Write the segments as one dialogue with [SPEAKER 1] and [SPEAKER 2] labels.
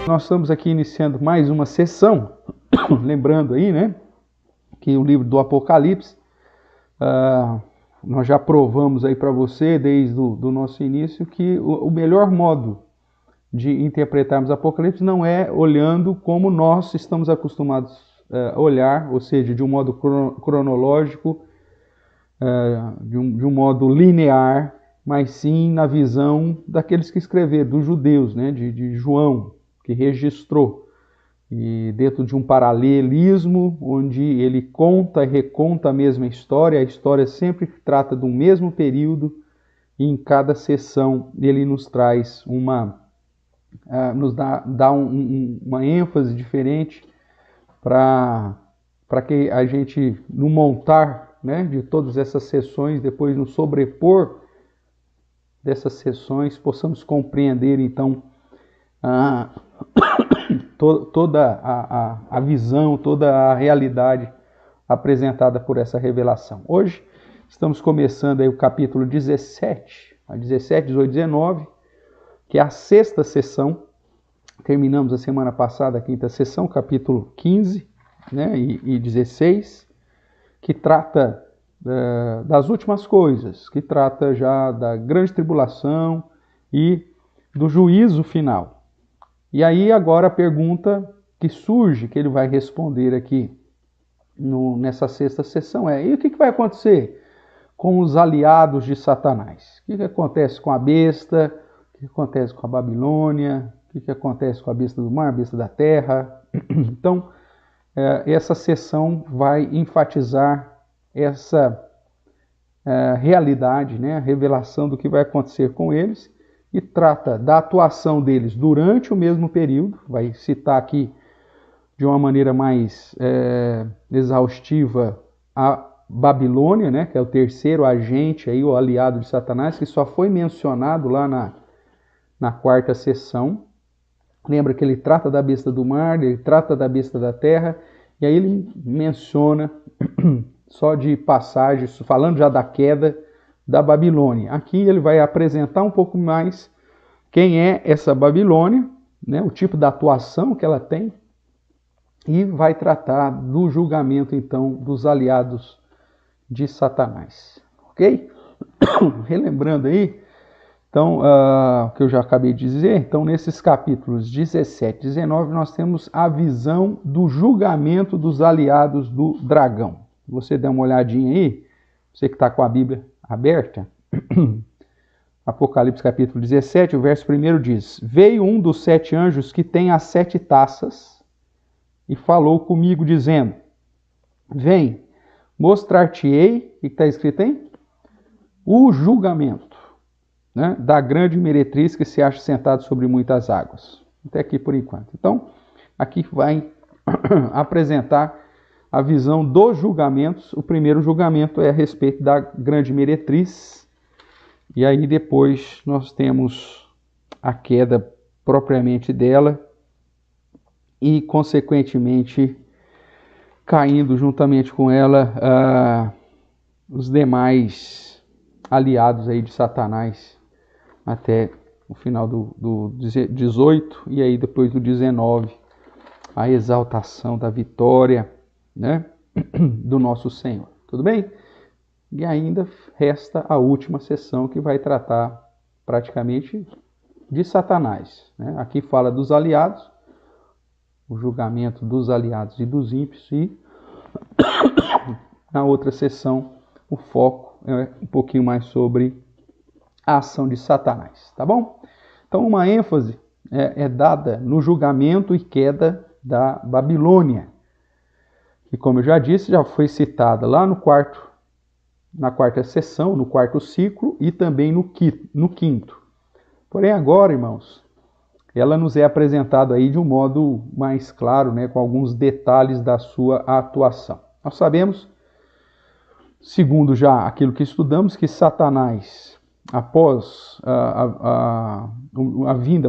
[SPEAKER 1] Nós estamos aqui iniciando mais uma sessão, lembrando aí, né, que o livro do Apocalipse, nós já provamos aí para você, desde o nosso início, que o melhor modo de interpretarmos Apocalipse não é olhando como nós estamos acostumados a olhar, ou seja, de um modo cronológico, de um modo linear, mas sim na visão daqueles que escreveram, dos judeus, né, de João, que registrou, e dentro de um paralelismo, onde ele conta e reconta a mesma história, a história sempre trata do mesmo período, e em cada sessão ele nos traz nos dá uma ênfase diferente para que a gente, no montar, né, de todas essas sessões, depois no sobrepor dessas sessões, possamos compreender então toda a visão, toda a realidade apresentada por essa revelação. Hoje estamos começando aí o capítulo 17, 18, 19, que é a sexta sessão. Terminamos a semana passada a quinta sessão, capítulo 15, né, e 16, que trata das últimas coisas, que trata já da grande tribulação e do juízo final. E aí agora a pergunta que surge, que ele vai responder aqui nessa sexta sessão e o que vai acontecer com os aliados de Satanás? O que acontece com a besta? O que acontece com a Babilônia? O que acontece com a besta do mar, a besta da terra? Então, essa sessão vai enfatizar essa realidade, né, a revelação do que vai acontecer com eles, e trata da atuação deles durante o mesmo período. Vai citar aqui de uma maneira mais exaustiva a Babilônia, né, que é o terceiro agente, aí, o aliado de Satanás, que só foi mencionado lá na quarta sessão. Lembra que ele trata da besta do mar, ele trata da besta da terra, e aí ele menciona, só de passagem, falando já da queda da Babilônia. Aqui ele vai apresentar um pouco mais quem é essa Babilônia, né, o tipo de atuação que ela tem, e vai tratar do julgamento, então, dos aliados de Satanás. Ok? Relembrando aí, então, o que eu já acabei de dizer, então, nesses capítulos 17 e 19, nós temos a visão do julgamento dos aliados do dragão. Você dá uma olhadinha aí, você que está com a Bíblia aberta, Apocalipse capítulo 17, o verso 1 diz: Veio um dos 7 anjos que tem as 7 taças e falou comigo dizendo: Vem, mostrar-te-ei, o que está escrito aí? O julgamento, né, da grande meretriz que se acha sentado sobre muitas águas. Até aqui por enquanto. Então, aqui vai apresentar a visão dos julgamentos. O primeiro julgamento é a respeito da grande meretriz, e aí depois nós temos a queda propriamente dela e, consequentemente, caindo juntamente com ela os demais aliados aí de Satanás até o final do 18, e aí depois do 19, a exaltação da vitória, né, do nosso Senhor. Tudo bem? E ainda resta a última sessão, que vai tratar praticamente de Satanás, né? Aqui fala dos aliados, o julgamento dos aliados e dos ímpios, e na outra sessão o foco é um pouquinho mais sobre a ação de Satanás, tá bom? Então uma ênfase é dada no julgamento e queda da Babilônia, que, como eu já disse, já foi citada lá na quarta sessão, no quarto ciclo, e também no quinto. Porém agora, irmãos, ela nos é apresentada aí de um modo mais claro, né, com alguns detalhes da sua atuação. Nós sabemos, segundo já aquilo que estudamos, que Satanás, após a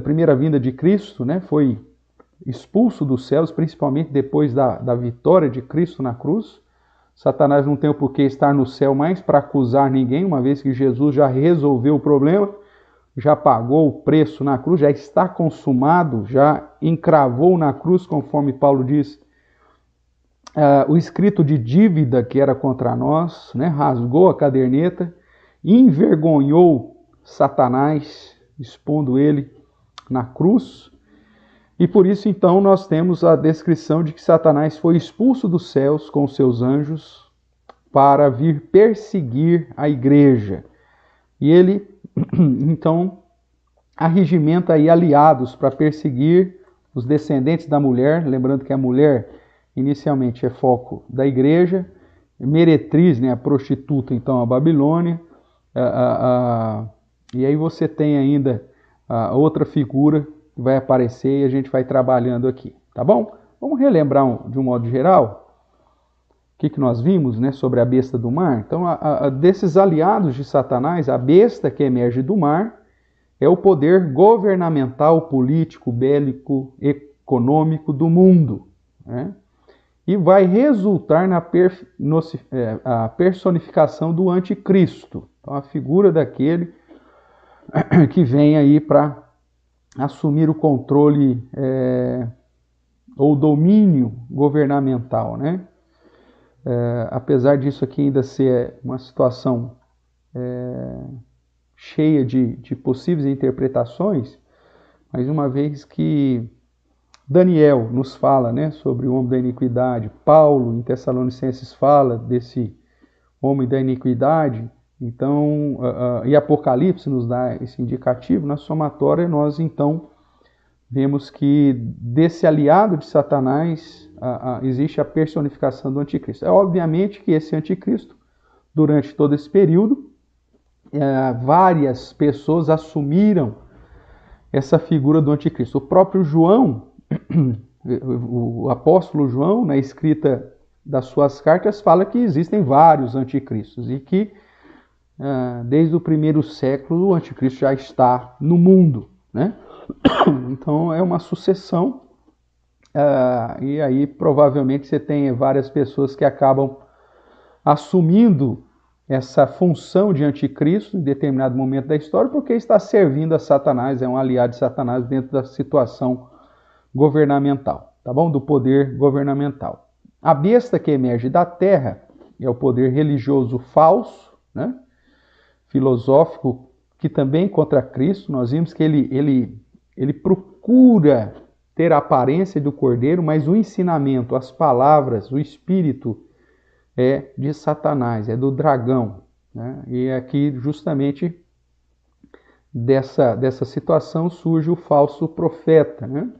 [SPEAKER 1] primeira vinda de Cristo, né, foi expulso dos céus, principalmente depois da vitória de Cristo na cruz. Satanás não tem o porquê estar no céu mais para acusar ninguém, uma vez que Jesus já resolveu o problema, já pagou o preço na cruz, já está consumado, já encravou na cruz, conforme Paulo diz, o escrito de dívida que era contra nós, né? Rasgou a caderneta, envergonhou Satanás, expondo ele na cruz. E por isso, então, nós temos a descrição de que Satanás foi expulso dos céus com seus anjos para vir perseguir a igreja. E ele, então, arregimenta aí aliados para perseguir os descendentes da mulher, lembrando que a mulher inicialmente é foco da igreja, meretriz, né, a prostituta, então, a Babilônia, e aí você tem ainda a outra figura que vai aparecer e a gente vai trabalhando aqui, tá bom? Vamos relembrar de um modo geral o que nós vimos, né, sobre a besta do mar. Então, desses aliados de Satanás, a besta que emerge do mar é o poder governamental, político, bélico, econômico do mundo, né? E vai resultar na a personificação do anticristo. Então, a figura daquele que vem aí para assumir o controle ou domínio governamental, né? Apesar disso aqui ainda ser uma situação cheia de possíveis interpretações, mas uma vez que Daniel nos fala, né, sobre o homem da iniquidade, Paulo em Tessalonicenses fala desse homem da iniquidade, então, e Apocalipse nos dá esse indicativo, na somatória nós então vemos que desse aliado de Satanás existe a personificação do anticristo. É obviamente que esse anticristo, durante todo esse período, várias pessoas assumiram essa figura do anticristo. O próprio João, o apóstolo João, na escrita das suas cartas, fala que existem vários anticristos e que desde o primeiro século o anticristo já está no mundo, né? Então é uma sucessão e aí provavelmente você tem várias pessoas que acabam assumindo essa função de anticristo em determinado momento da história porque está servindo a Satanás, é um aliado de Satanás dentro da situação governamental, tá bom? Do poder governamental. A besta que emerge da terra é o poder religioso falso, né? Filosófico, que também contra Cristo. Nós vimos que ele procura ter a aparência do cordeiro, mas o ensinamento, as palavras, o espírito é de Satanás, é do dragão, né? E aqui justamente dessa situação surge o falso profeta, né?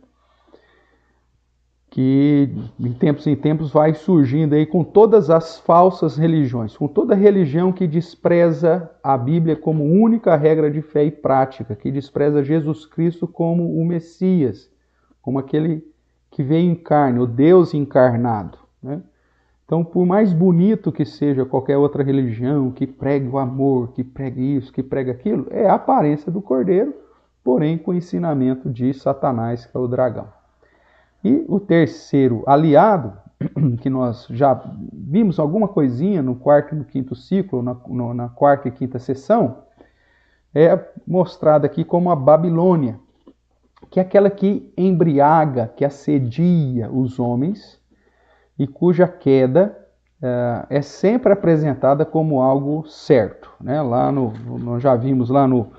[SPEAKER 1] Que de tempos em tempos vai surgindo aí com todas as falsas religiões, com toda religião que despreza a Bíblia como única regra de fé e prática, que despreza Jesus Cristo como o Messias, como aquele que veio em carne, o Deus encarnado, né? Então, por mais bonito que seja qualquer outra religião, que pregue o amor, que pregue isso, que pregue aquilo, é a aparência do cordeiro, porém com o ensinamento de Satanás, que é o dragão. E o terceiro aliado, que nós já vimos alguma coisinha no quarto e no quinto ciclo, na quarta e quinta sessão, é mostrado aqui como a Babilônia, que é aquela que embriaga, que assedia os homens e cuja queda é sempre apresentada como algo certo, né? Nós já vimos lá no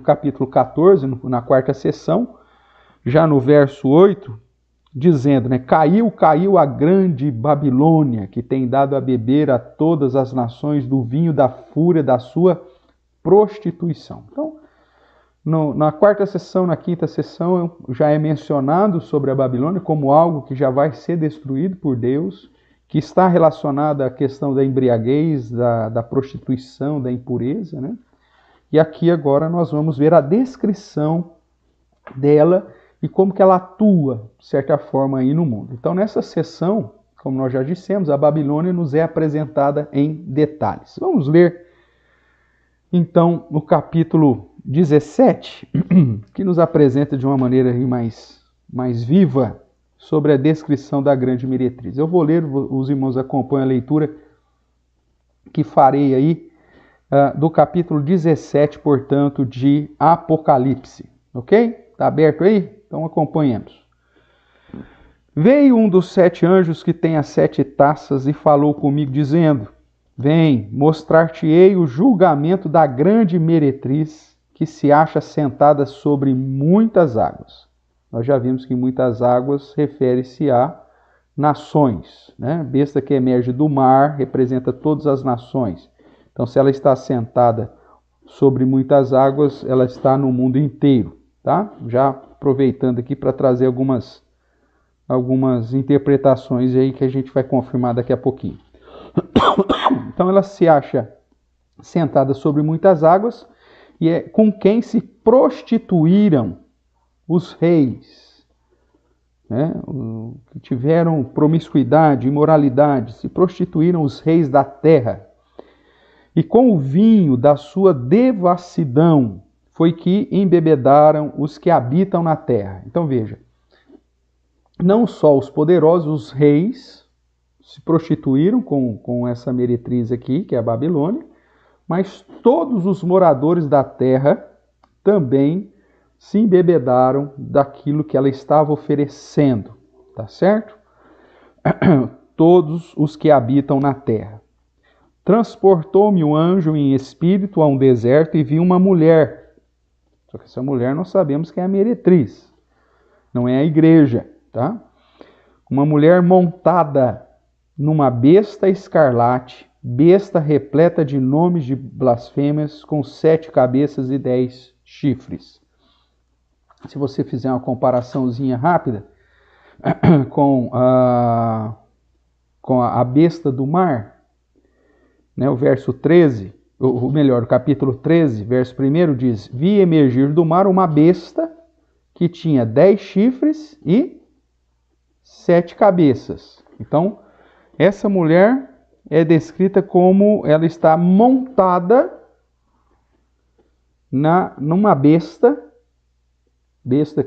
[SPEAKER 1] capítulo 14, na quarta sessão, já no verso 8, dizendo, né, caiu a grande Babilônia, que tem dado a beber a todas as nações do vinho da fúria da sua prostituição. Então, na quarta sessão, na quinta sessão, já é mencionado sobre a Babilônia como algo que já vai ser destruído por Deus, que está relacionado à questão da embriaguez, da prostituição, da impureza, né? E aqui agora nós vamos ver a descrição dela e como que ela atua, de certa forma, aí no mundo. Então, nessa sessão, como nós já dissemos, a Babilônia nos é apresentada em detalhes. Vamos ler, então, no capítulo 17, que nos apresenta de uma maneira aí mais viva sobre a descrição da grande meretriz. Eu vou ler, os irmãos acompanham a leitura que farei aí do capítulo 17, portanto, de Apocalipse. Ok? Está aberto aí? Então acompanhemos. Veio um dos 7 anjos que tem as 7 taças e falou comigo, dizendo: Vem, mostrar-te-ei o julgamento da grande meretriz que se acha sentada sobre muitas águas. Nós já vimos que muitas águas refere-se a nações, né? Besta que emerge do mar representa todas as nações. Então, se ela está sentada sobre muitas águas, ela está no mundo inteiro, tá? Já aproveitando aqui para trazer algumas interpretações aí que a gente vai confirmar daqui a pouquinho. Então, ela se acha sentada sobre muitas águas e é com quem se prostituíram os reis, né? Que tiveram promiscuidade, imoralidade, se prostituíram os reis da terra. E com o vinho da sua devassidão foi que embebedaram os que habitam na terra. Então veja, não só os poderosos, os reis, se prostituíram com essa meretriz aqui, que é a Babilônia, mas todos os moradores da terra também se embebedaram daquilo que ela estava oferecendo, tá certo? Todos os que habitam na terra. Transportou-me o anjo em espírito a um deserto e vi uma mulher. Só que essa mulher nós sabemos que é a meretriz, não é a igreja, tá? Uma mulher montada numa besta escarlate, besta repleta de nomes de blasfêmias, com 7 cabeças e 10 chifres. Se você fizer uma comparaçãozinha rápida com a besta do mar, né, o verso 13, ou melhor, o capítulo 13, verso 1 diz: Vi emergir do mar uma besta que tinha 10 chifres e 7 cabeças. Então, essa mulher é descrita como ela está montada numa besta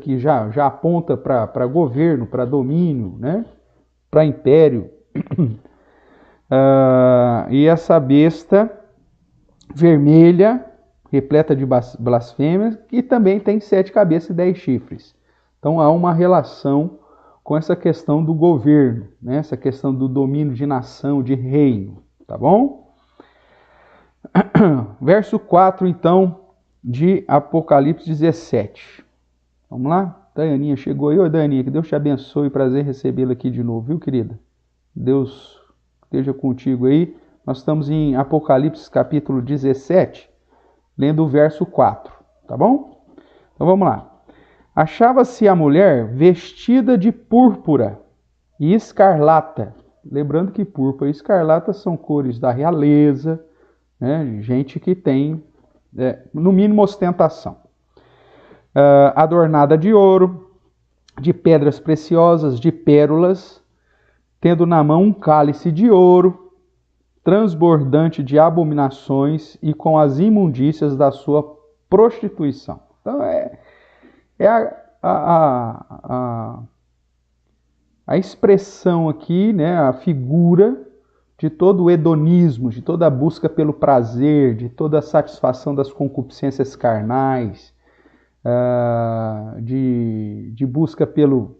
[SPEAKER 1] que já aponta para governo, para domínio, né? Para império. E essa besta vermelha, repleta de blasfêmias, que também tem 7 cabeças e 10 chifres. Então há uma relação com essa questão do governo, né? Essa questão do domínio de nação, de reino, tá bom? Verso 4, então, de Apocalipse 17. Vamos lá? Dayaninha chegou aí. Oi, Dayaninha, que Deus te abençoe. Prazer recebê-la aqui de novo, viu, querida? Deus esteja contigo aí. Nós estamos em Apocalipse capítulo 17, lendo o verso 4, tá bom? Então vamos lá. Achava-se a mulher vestida de púrpura e escarlata. Lembrando que púrpura e escarlata são cores da realeza, né? Gente que tem, no mínimo, ostentação. Adornada de ouro, de pedras preciosas, de pérolas, tendo na mão um cálice de ouro, transbordante de abominações e com as imundícias da sua prostituição. Então a expressão aqui, né, a figura de todo o hedonismo, de toda a busca pelo prazer, de toda a satisfação das concupiscências carnais, de busca pela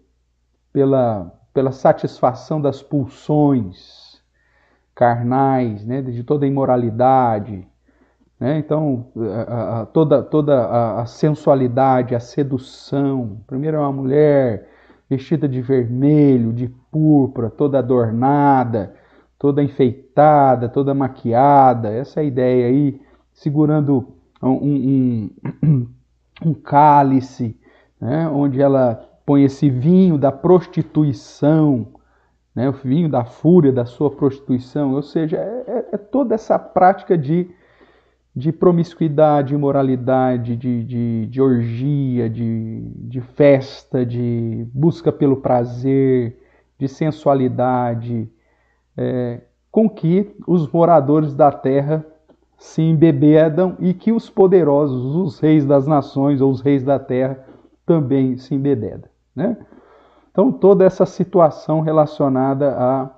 [SPEAKER 1] satisfação das pulsões carnais, né, de toda a imoralidade, né? Então, toda a sensualidade, a sedução. Primeiro é uma mulher vestida de vermelho, de púrpura, toda adornada, toda enfeitada, toda maquiada. Essa é a ideia aí, segurando um cálice, né, onde ela põe esse vinho da prostituição, né, o vinho da fúria da sua prostituição. Ou seja, é toda essa prática de promiscuidade, imoralidade, de orgia, de festa, de busca pelo prazer, de sensualidade, com que os moradores da terra se embebedam e que os poderosos, os reis das nações ou os reis da terra também se embebedam, né? Então toda essa situação relacionada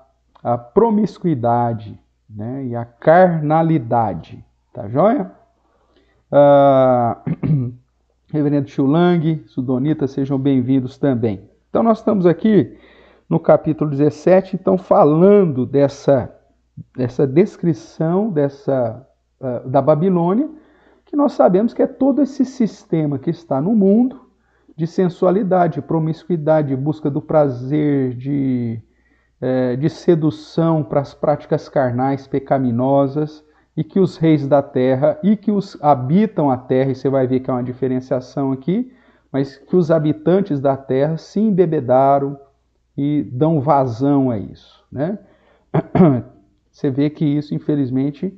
[SPEAKER 1] à promiscuidade, né, e à carnalidade, Tá joia? Ah, Reverendo Chulang, Sudonita, sejam bem-vindos também. Então nós estamos aqui no capítulo 17, então falando dessa descrição da Babilônia, que nós sabemos que é todo esse sistema que está no mundo de sensualidade, promiscuidade, busca do prazer, de sedução para as práticas carnais pecaminosas, e que os reis da terra e que os habitam a terra, e você vai ver que há uma diferenciação aqui, mas que os habitantes da terra se embebedaram e dão vazão a isso, né? Você vê que isso, infelizmente,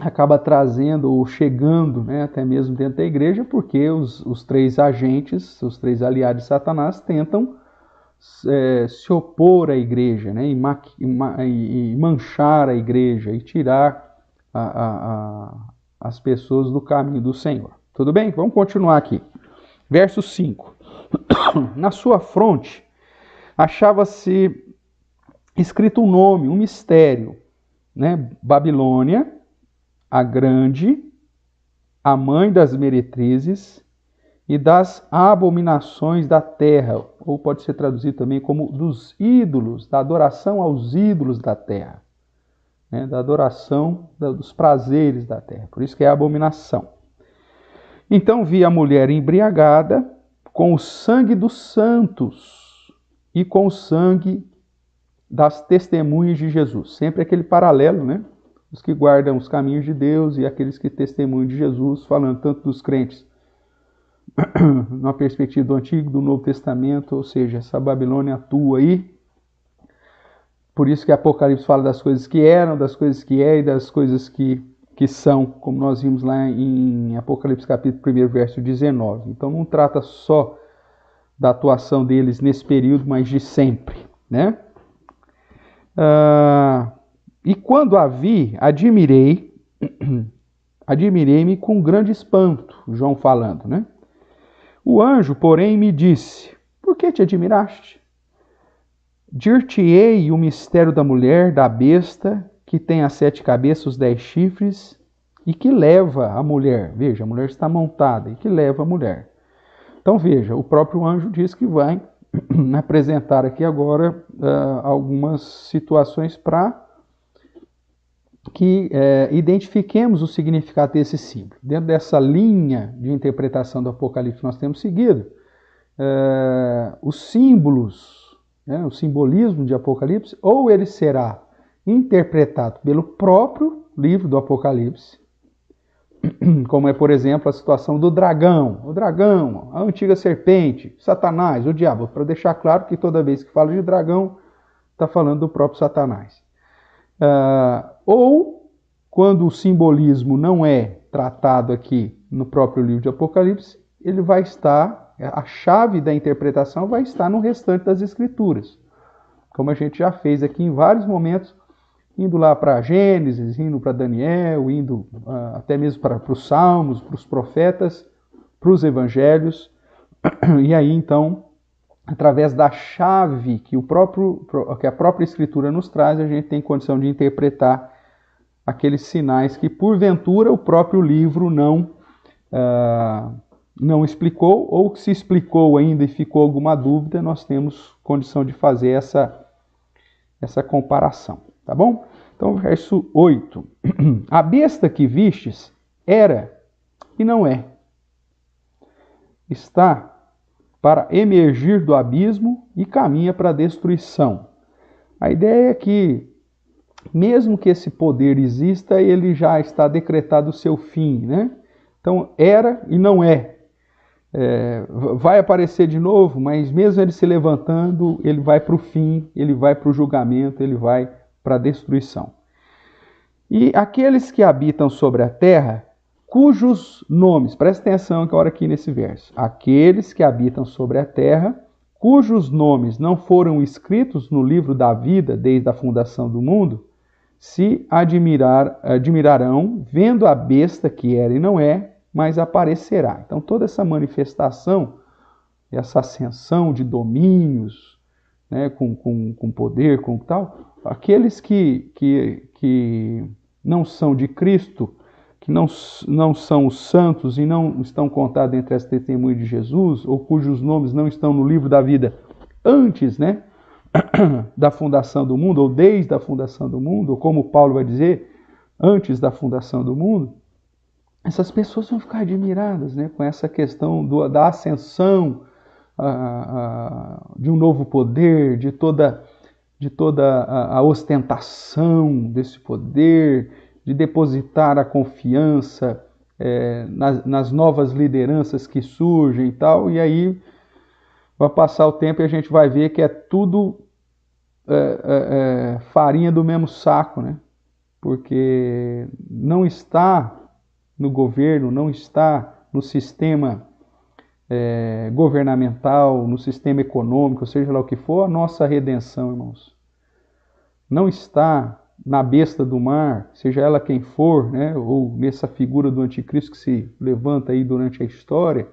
[SPEAKER 1] acaba trazendo ou chegando, né, até mesmo dentro da igreja, porque os três agentes, os três aliados de Satanás tentam se opor à igreja, né, e manchar a igreja e tirar as pessoas do caminho do Senhor. Tudo bem? Vamos continuar aqui. Verso 5. Na sua fronte achava-se escrito um nome, um mistério, né? Babilônia, a grande, a mãe das meretrizes e das abominações da terra, ou pode ser traduzido também como dos ídolos, da adoração aos ídolos da terra, né? Da adoração dos prazeres da terra, por isso que é abominação. Então vi a mulher embriagada com o sangue dos santos e com o sangue das testemunhas de Jesus. Sempre aquele paralelo, né? Os que guardam os caminhos de Deus e aqueles que testemunham de Jesus, falando tanto dos crentes na perspectiva do Antigo e do Novo Testamento, ou seja, essa Babilônia atua aí. Por isso que Apocalipse fala das coisas que eram, das coisas que é e das coisas que são, como nós vimos lá em Apocalipse capítulo 1, verso 19. Então não trata só da atuação deles nesse período, mas de sempre, né? E quando a vi, admirei-me com grande espanto, João falando, né? O anjo, porém, me disse, por que te admiraste? Dir-te-ei o mistério da mulher, da besta, que tem as 7 cabeças, os 10 chifres, e que leva a mulher. Veja, a mulher está montada, e que leva a mulher. Então veja, o próprio anjo diz que vai apresentar aqui agora algumas situações para que identifiquemos o significado desse símbolo. Dentro dessa linha de interpretação do Apocalipse que nós temos seguido, os símbolos, né, o simbolismo de Apocalipse, ou ele será interpretado pelo próprio livro do Apocalipse, como é, por exemplo, a situação do dragão, a antiga serpente, Satanás, o diabo, para deixar claro que toda vez que fala de dragão, está falando do próprio Satanás. Ou, quando o simbolismo não é tratado aqui no próprio livro de Apocalipse, ele vai estar, a chave da interpretação vai estar no restante das Escrituras, como a gente já fez aqui em vários momentos, indo lá para Gênesis, indo para Daniel, indo até mesmo para os Salmos, para os profetas, para os Evangelhos. E aí, então, através da chave que a própria Escritura nos traz, a gente tem condição de interpretar aqueles sinais que, porventura, o próprio livro não explicou, ou que se explicou ainda e ficou alguma dúvida, nós temos condição de fazer essa comparação. Tá bom? Então, verso 8. A besta que vistes era e não é. Está para emergir do abismo e caminha para a destruição. A ideia é que, mesmo que esse poder exista, ele já está decretado o seu fim, né? Então, era e não é. Vai aparecer de novo, mas mesmo ele se levantando, ele vai para o fim, ele vai para o julgamento, ele vai para a destruição. E aqueles que habitam sobre a terra, cujos nomes, presta atenção agora aqui nesse verso, aqueles que habitam sobre a terra, cujos nomes não foram escritos no livro da vida desde a fundação do mundo, se admirarão, vendo a besta que era e não é, mas aparecerá. Então toda essa manifestação, essa ascensão de domínios, né, com poder, com tal, aqueles que não são de Cristo que não são os santos e não estão contados entre as testemunhas de Jesus, ou cujos nomes não estão no livro da vida antes, né, da fundação do mundo, ou desde a fundação do mundo, ou como Paulo vai dizer, antes da fundação do mundo, essas pessoas vão ficar admiradas, né, com essa questão da ascensão de um novo poder, de toda a ostentação desse poder, de depositar a confiança nas novas lideranças que surgem e tal, e aí vai passar o tempo e a gente vai ver que é tudo farinha do mesmo saco, né? Porque não está no governo, não está no sistema governamental, no sistema econômico, seja lá o que for, a nossa redenção, irmãos. Não está na besta do mar, seja ela quem for, né, ou nessa figura do anticristo que se levanta aí durante a história,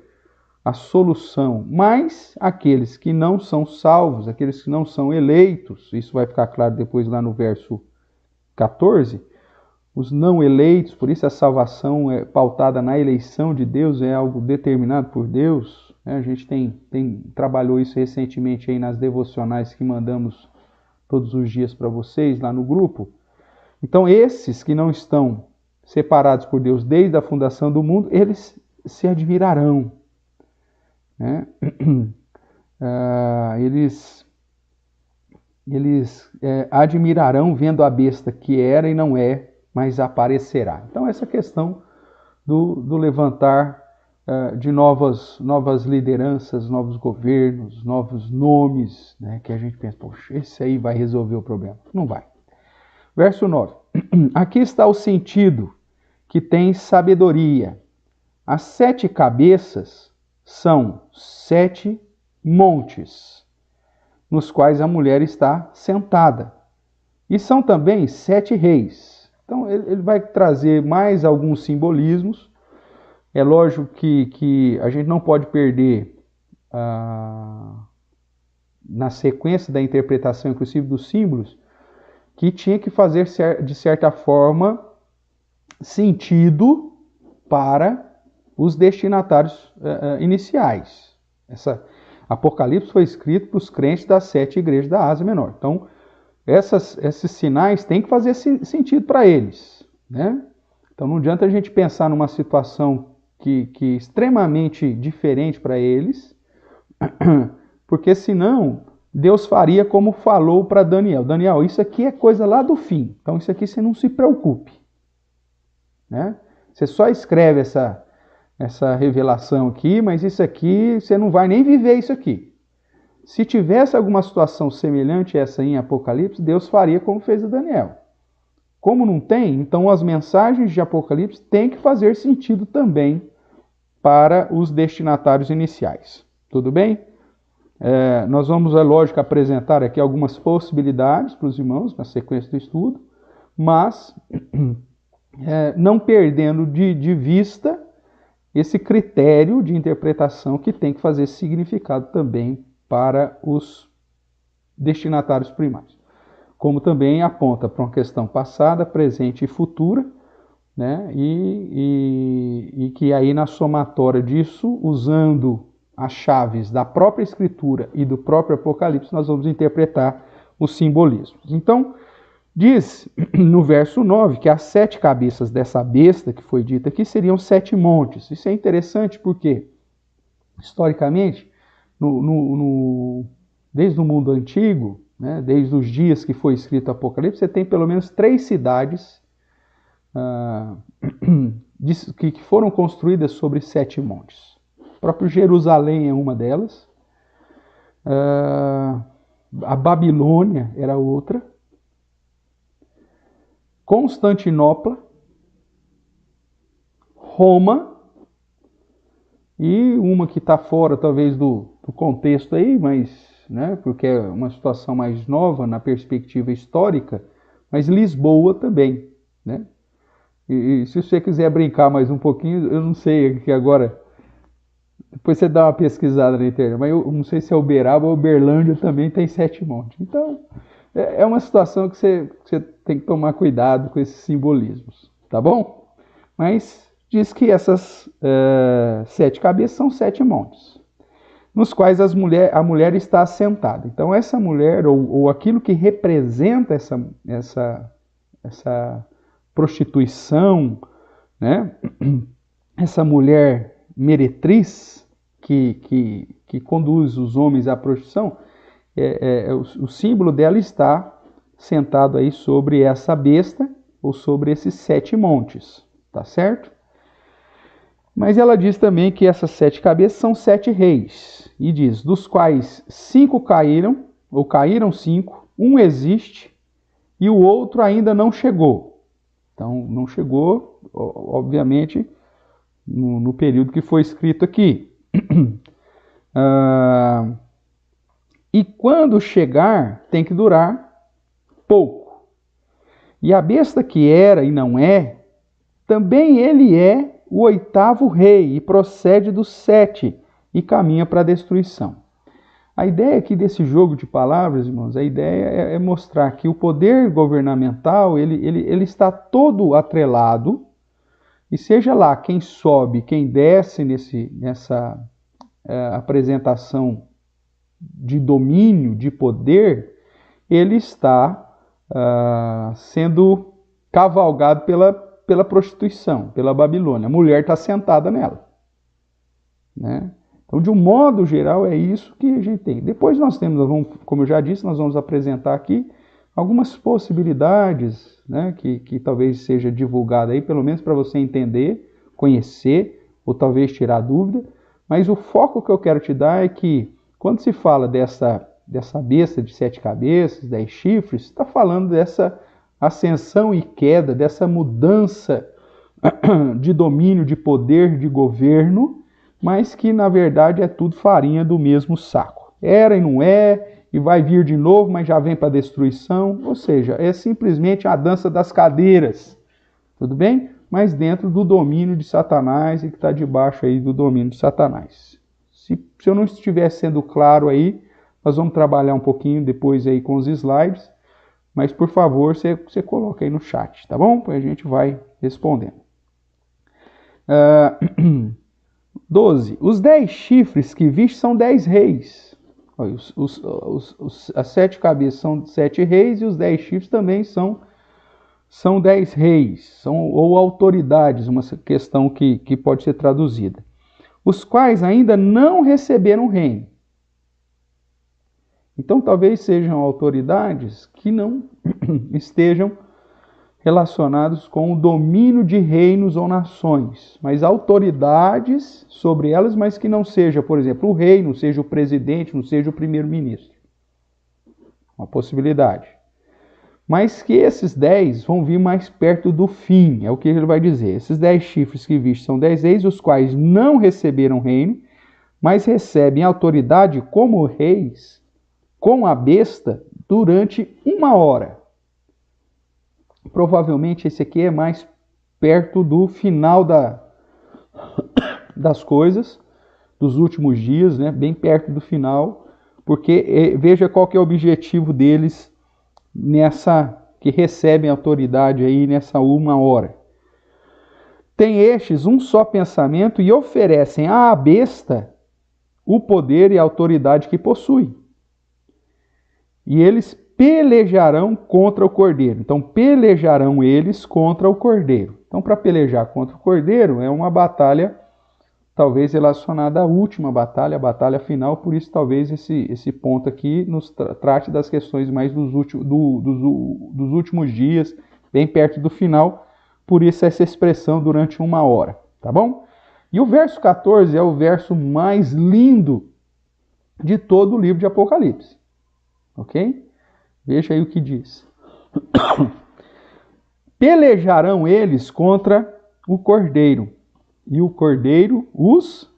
[SPEAKER 1] a solução. Mas aqueles que não são salvos, aqueles que não são eleitos, isso vai ficar claro depois lá no verso 14, os não eleitos, por isso a salvação é pautada na eleição de Deus, é algo determinado por Deus, né? A gente trabalhou isso recentemente aí nas devocionais que mandamos todos os dias para vocês lá no grupo. Então esses que não estão separados por Deus desde a fundação do mundo, eles se admirarão, né? Eles admirarão vendo a besta que era e não é, mas aparecerá. Então essa questão do levantar de novas lideranças, novos governos, novos nomes, né, que a gente pensa, poxa, esse aí vai resolver o problema. Não vai. Verso 9. Aqui está o sentido que tem sabedoria. As 7 cabeças são 7 montes, nos quais a mulher está sentada. E são também 7 reis. Então ele vai trazer mais alguns simbolismos. É lógico que a gente não pode perder na sequência da interpretação, inclusive dos símbolos, que tinha que fazer, de certa forma, sentido para os destinatários iniciais. Apocalipse foi escrito para os crentes das 7 igrejas da Ásia Menor. Então, esses sinais têm que fazer sentido para eles, né? Então, não adianta a gente pensar numa situação que é extremamente diferente para eles, porque senão Deus faria como falou para Daniel. Daniel, isso aqui é coisa lá do fim, então isso aqui você não se preocupe, né? Você só escreve essa revelação aqui, mas isso aqui, você não vai nem viver isso aqui. Se tivesse alguma situação semelhante a essa em Apocalipse, Deus faria como fez a Daniel. Como não tem, então as mensagens de Apocalipse têm que fazer sentido também para os destinatários iniciais. Tudo bem? Nós vamos, é lógico, apresentar aqui algumas possibilidades para os irmãos na sequência do estudo, mas não perdendo de vista esse critério de interpretação que tem que fazer significado também para os destinatários primários. Como também aponta para uma questão passada, presente e futura, né? E que aí na somatória disso, usando as chaves da própria Escritura e do próprio Apocalipse, nós vamos interpretar os simbolismos. Então, diz no verso 9 que as 7 cabeças dessa besta que foi dita aqui seriam 7 montes. Isso é interessante porque, historicamente, desde o mundo antigo, né, desde os dias que foi escrito o Apocalipse, você tem pelo menos 3 cidades que foram construídas sobre 7 montes. O próprio Jerusalém é uma delas. A Babilônia era outra. Constantinopla, Roma, e uma que está fora talvez do contexto aí, mas, né, porque é uma situação mais nova na perspectiva histórica, mas Lisboa também, né? E se você quiser brincar mais um pouquinho, eu não sei que agora, depois você dá uma pesquisada na internet, mas eu não sei se é Uberaba ou Uberlândia também tem 7 montes. Então, é uma situação que você tem que tomar cuidado com esses simbolismos, tá bom? Mas diz que essas 7 cabeças são 7 montes, nos quais a mulher está assentada. Então essa mulher, ou aquilo que representa essa prostituição, né? Essa mulher meretriz que conduz os homens à prostituição, o símbolo dela está sentado aí sobre essa besta, ou sobre esses 7 montes, tá certo? Mas ela diz também que essas 7 cabeças são 7 reis, e diz, dos quais 5 caíram, ou caíram 5, um existe, e o outro ainda não chegou. Então, não chegou, obviamente, no período que foi escrito aqui. E quando chegar, tem que durar pouco. E a besta que era e não é, também ele é o 8º rei, e procede dos 7, e caminha para a destruição. A ideia aqui desse jogo de palavras, irmãos, a ideia é mostrar que o poder governamental, ele está todo atrelado, e seja lá quem sobe, quem desce nessa apresentação de domínio, de poder, ele está sendo cavalgado pela prostituição, pela Babilônia. A mulher está sentada nela, né? Então, de um modo geral, é isso que a gente tem. Depois nós temos, como eu já disse, nós vamos apresentar aqui algumas possibilidades, né, que talvez seja divulgada aí, pelo menos para você entender, conhecer, ou talvez tirar dúvida. Mas o foco que eu quero te dar é que, quando se fala dessa besta de 7 cabeças, 10 chifres, está falando dessa ascensão e queda, dessa mudança de domínio, de poder, de governo, mas que na verdade é tudo farinha do mesmo saco. Era e não é, e vai vir de novo, mas já vem para a destruição. Ou seja, é simplesmente a dança das cadeiras, tudo bem? Mas dentro do domínio de Satanás, e que está debaixo aí do domínio de Satanás. Se eu não estiver sendo claro aí, nós vamos trabalhar um pouquinho depois aí com os slides, mas por favor, você coloca aí no chat, tá bom? A gente vai respondendo. 12. Os 10 chifres que viste são 10 reis. As 7 cabeças são 7 reis, e os 10 chifres também são 10 reis, ou autoridades, uma questão que pode ser traduzida. Os quais ainda não receberam reino. Então talvez sejam autoridades que não estejam relacionados com o domínio de reinos ou nações, mas autoridades sobre elas, mas que não seja, por exemplo, o rei, não seja o presidente, não seja o primeiro-ministro. Uma possibilidade. Mas que esses 10 vão vir mais perto do fim, é o que ele vai dizer. Esses 10 chifres que viste são 10 reis, os quais não receberam reino, mas recebem autoridade como reis, com a besta, durante 1 hora. Provavelmente esse aqui é mais perto do final das coisas, dos últimos dias, né? Bem perto do final, porque veja qual que é o objetivo deles que recebem autoridade aí nessa 1 hora. Tem estes um só pensamento e oferecem à besta o poder e a autoridade que possui. E eles pelejarão contra o cordeiro. Então, pelejarão eles contra o cordeiro. Então, para pelejar contra o cordeiro, é uma batalha, talvez relacionada à última batalha, a batalha final. Por isso, talvez esse ponto aqui nos trate das questões mais dos últimos dias, bem perto do final. Por isso, essa expressão durante 1 hora. Tá bom? E o verso 14 é o verso mais lindo de todo o livro de Apocalipse. Ok? Veja aí o que diz. Pelejarão eles contra o cordeiro, e o cordeiro os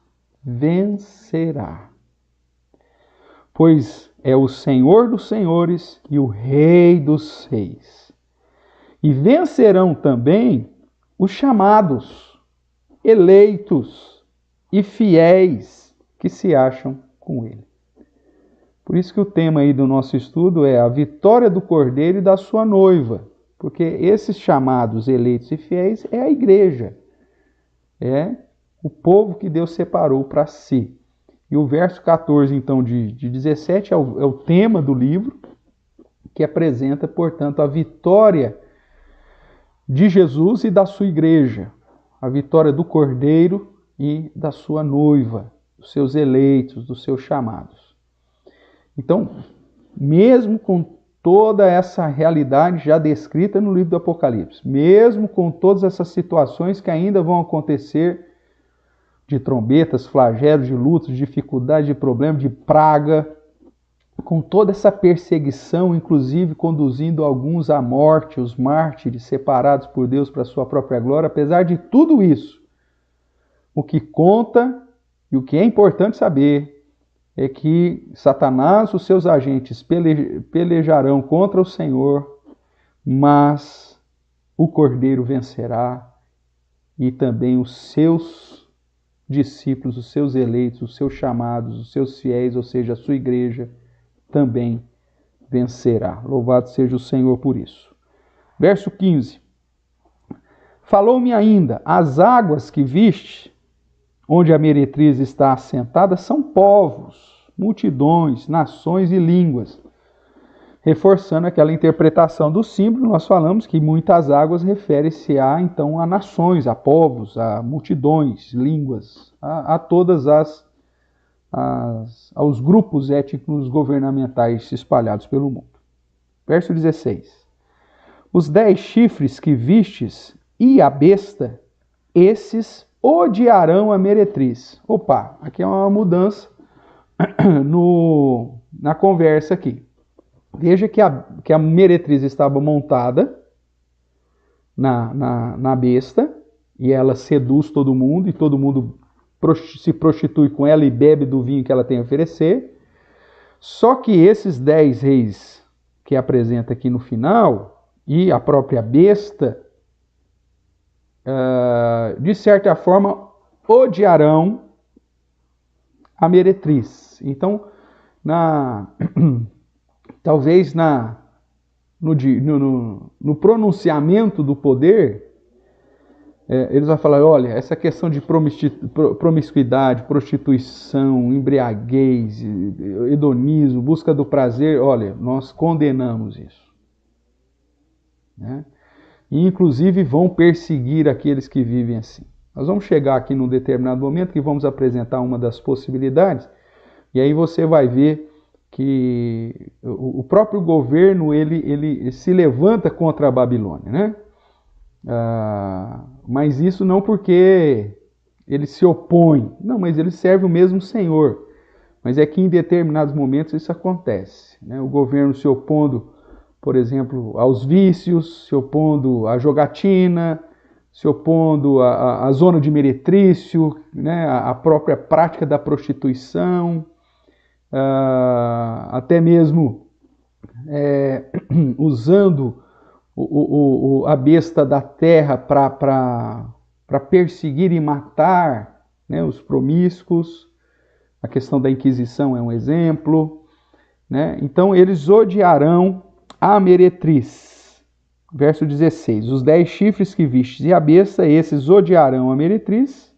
[SPEAKER 1] vencerá. Pois é o Senhor dos senhores e o Rei dos reis. E vencerão também os chamados, eleitos e fiéis que se acham com ele. Por isso que o tema aí do nosso estudo é a vitória do Cordeiro e da sua noiva. Porque esses chamados, eleitos e fiéis é a igreja. é o povo que Deus separou para si. E o verso 14, então, de 17 é o tema do livro, que apresenta, portanto, a vitória de Jesus e da sua igreja, a vitória do Cordeiro e da sua noiva, dos seus eleitos, dos seus chamados. Então, mesmo com toda essa realidade já descrita no livro do Apocalipse, mesmo com todas essas situações que ainda vão acontecer, de trombetas, flagelos, de lutas, de dificuldade, de problema, de praga, com toda essa perseguição, inclusive conduzindo alguns à morte, os mártires separados por Deus para a sua própria glória, apesar de tudo isso, o que conta e o que é importante saber é que Satanás e os seus agentes pelejarão contra o Senhor, mas o Cordeiro vencerá e também os seus discípulos, os seus eleitos, os seus chamados, os seus fiéis, ou seja, a sua igreja, também vencerá. Louvado seja o Senhor por isso. Verso 15. Falou-me ainda, as águas que viste, onde a meretriz está assentada, são povos, multidões, nações e línguas. Reforçando aquela interpretação do símbolo, nós falamos que muitas águas refere-se então, a nações, a povos, a multidões, línguas, a todas aos grupos étnicos governamentais espalhados pelo mundo. Verso 16. Os 10 chifres que vistes e a besta, esses odiarão a meretriz. Opa, aqui é uma mudança na conversa aqui. Veja que a meretriz estava montada na besta, e ela seduz todo mundo, e todo mundo se prostitui com ela e bebe do vinho que ela tem a oferecer. Só que esses 10 reis que apresenta aqui no final, e a própria besta, de certa forma, odiarão a meretriz. Então, talvez no pronunciamento do poder, eles vão falar, olha, essa questão de promiscuidade, prostituição, embriaguez, hedonismo, busca do prazer, olha, nós condenamos isso. Né? E inclusive vão perseguir aqueles que vivem assim. Nós vamos chegar aqui num determinado momento que vamos apresentar uma das possibilidades, e aí você vai ver que o próprio governo ele se levanta contra a Babilônia, né? Mas isso não porque ele se opõe, não, mas ele serve o mesmo Senhor. Mas é que em determinados momentos isso acontece, né? O governo se opondo, por exemplo, aos vícios, se opondo à jogatina, se opondo à zona de meretrício, né? À própria prática da prostituição, até mesmo usando a besta da terra para perseguir e matar, né, os promíscuos. A questão da Inquisição é um exemplo. Né? Então, eles odiarão a meretriz. Verso 16. Os 10 chifres que vistes e a besta, esses odiarão a meretriz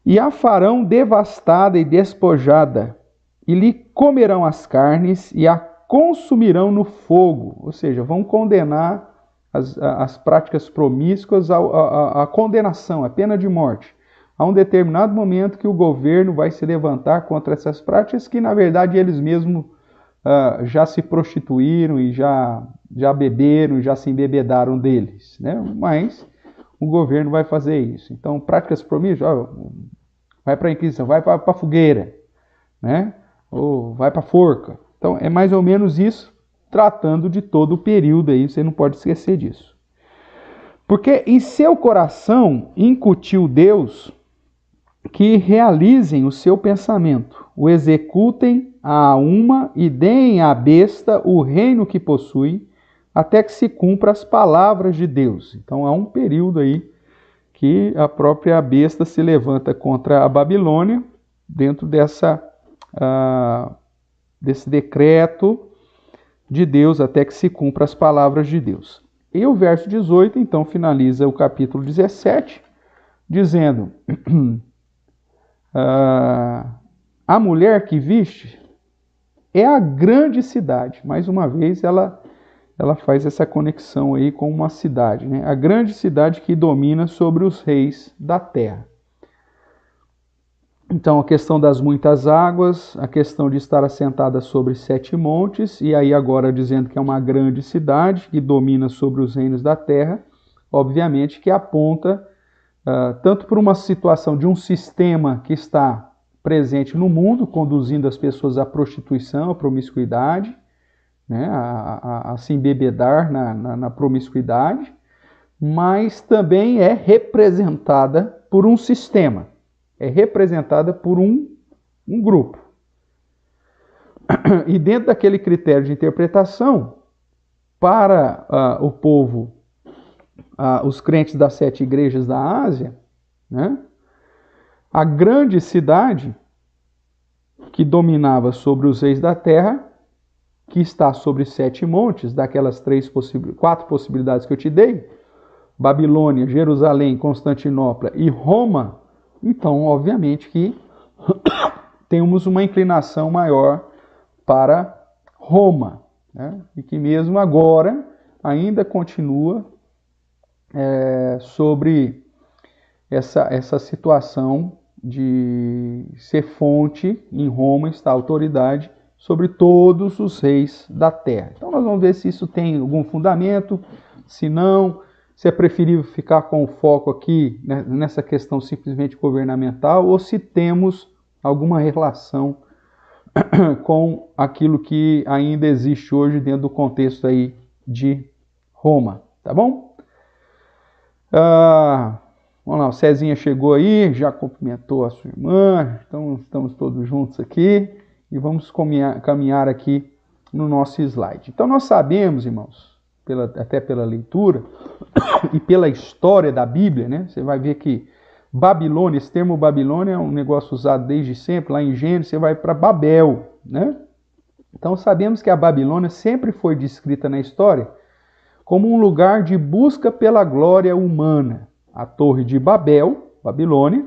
[SPEAKER 1] e a farão devastada e despojada, e lhe comerão as carnes e a consumirão no fogo. Ou seja, vão condenar as práticas promíscuas à condenação, à pena de morte. Há um determinado momento que o governo vai se levantar contra essas práticas que, na verdade, eles mesmos já se prostituíram e já beberam, já se embebedaram deles. Né? Mas o governo vai fazer isso. Então, práticas promíscuas, vai para a Inquisição, vai para a fogueira, né? Ou vai para a forca. Então, é mais ou menos isso, tratando de todo o período aí, você não pode esquecer disso. Porque em seu coração incutiu Deus que realizem o seu pensamento, o executem a uma e deem à besta o reino que possui, até que se cumpra as palavras de Deus. Então, há um período aí que a própria besta se levanta contra a Babilônia, dentro desse decreto de Deus, até que se cumpra as palavras de Deus. E o verso 18, então, finaliza o capítulo 17, dizendo: a mulher que viste é a grande cidade. Mais uma vez, ela faz essa conexão aí com uma cidade, né? A grande cidade que domina sobre os reis da terra. Então, a questão das muitas águas, a questão de estar assentada sobre 7 montes, e aí agora dizendo que é uma grande cidade que domina sobre os reinos da terra, obviamente que aponta tanto por uma situação de um sistema que está presente no mundo, conduzindo as pessoas à prostituição, à promiscuidade, né, a se embebedar na promiscuidade, mas também é representada por um sistema, é representada por um grupo. E dentro daquele critério de interpretação, para o povo, os crentes das 7 igrejas da Ásia, né, a grande cidade que dominava sobre os reis da terra, que está sobre 7 montes, daquelas 4 possibilidades que eu te dei, Babilônia, Jerusalém, Constantinopla e Roma, então, obviamente que temos uma inclinação maior para Roma, né? E que mesmo agora ainda continua sobre essa situação de ser fonte, em Roma está a autoridade sobre todos os reis da terra. Então nós vamos ver se isso tem algum fundamento, se não, se é preferível ficar com o foco aqui, né, nessa questão simplesmente governamental, ou se temos alguma relação com aquilo que ainda existe hoje dentro do contexto aí de Roma, tá bom? Vamos lá, o Cezinha chegou aí, já cumprimentou a sua irmã, então estamos todos juntos aqui e vamos caminhar aqui no nosso slide. Então nós sabemos, irmãos, até pela leitura e pela história da Bíblia, né? Você vai ver que Babilônia, esse termo Babilônia é um negócio usado desde sempre, lá em Gênesis você vai para Babel, né? Então sabemos que a Babilônia sempre foi descrita na história como um lugar de busca pela glória humana. A Torre de Babel, Babilônia,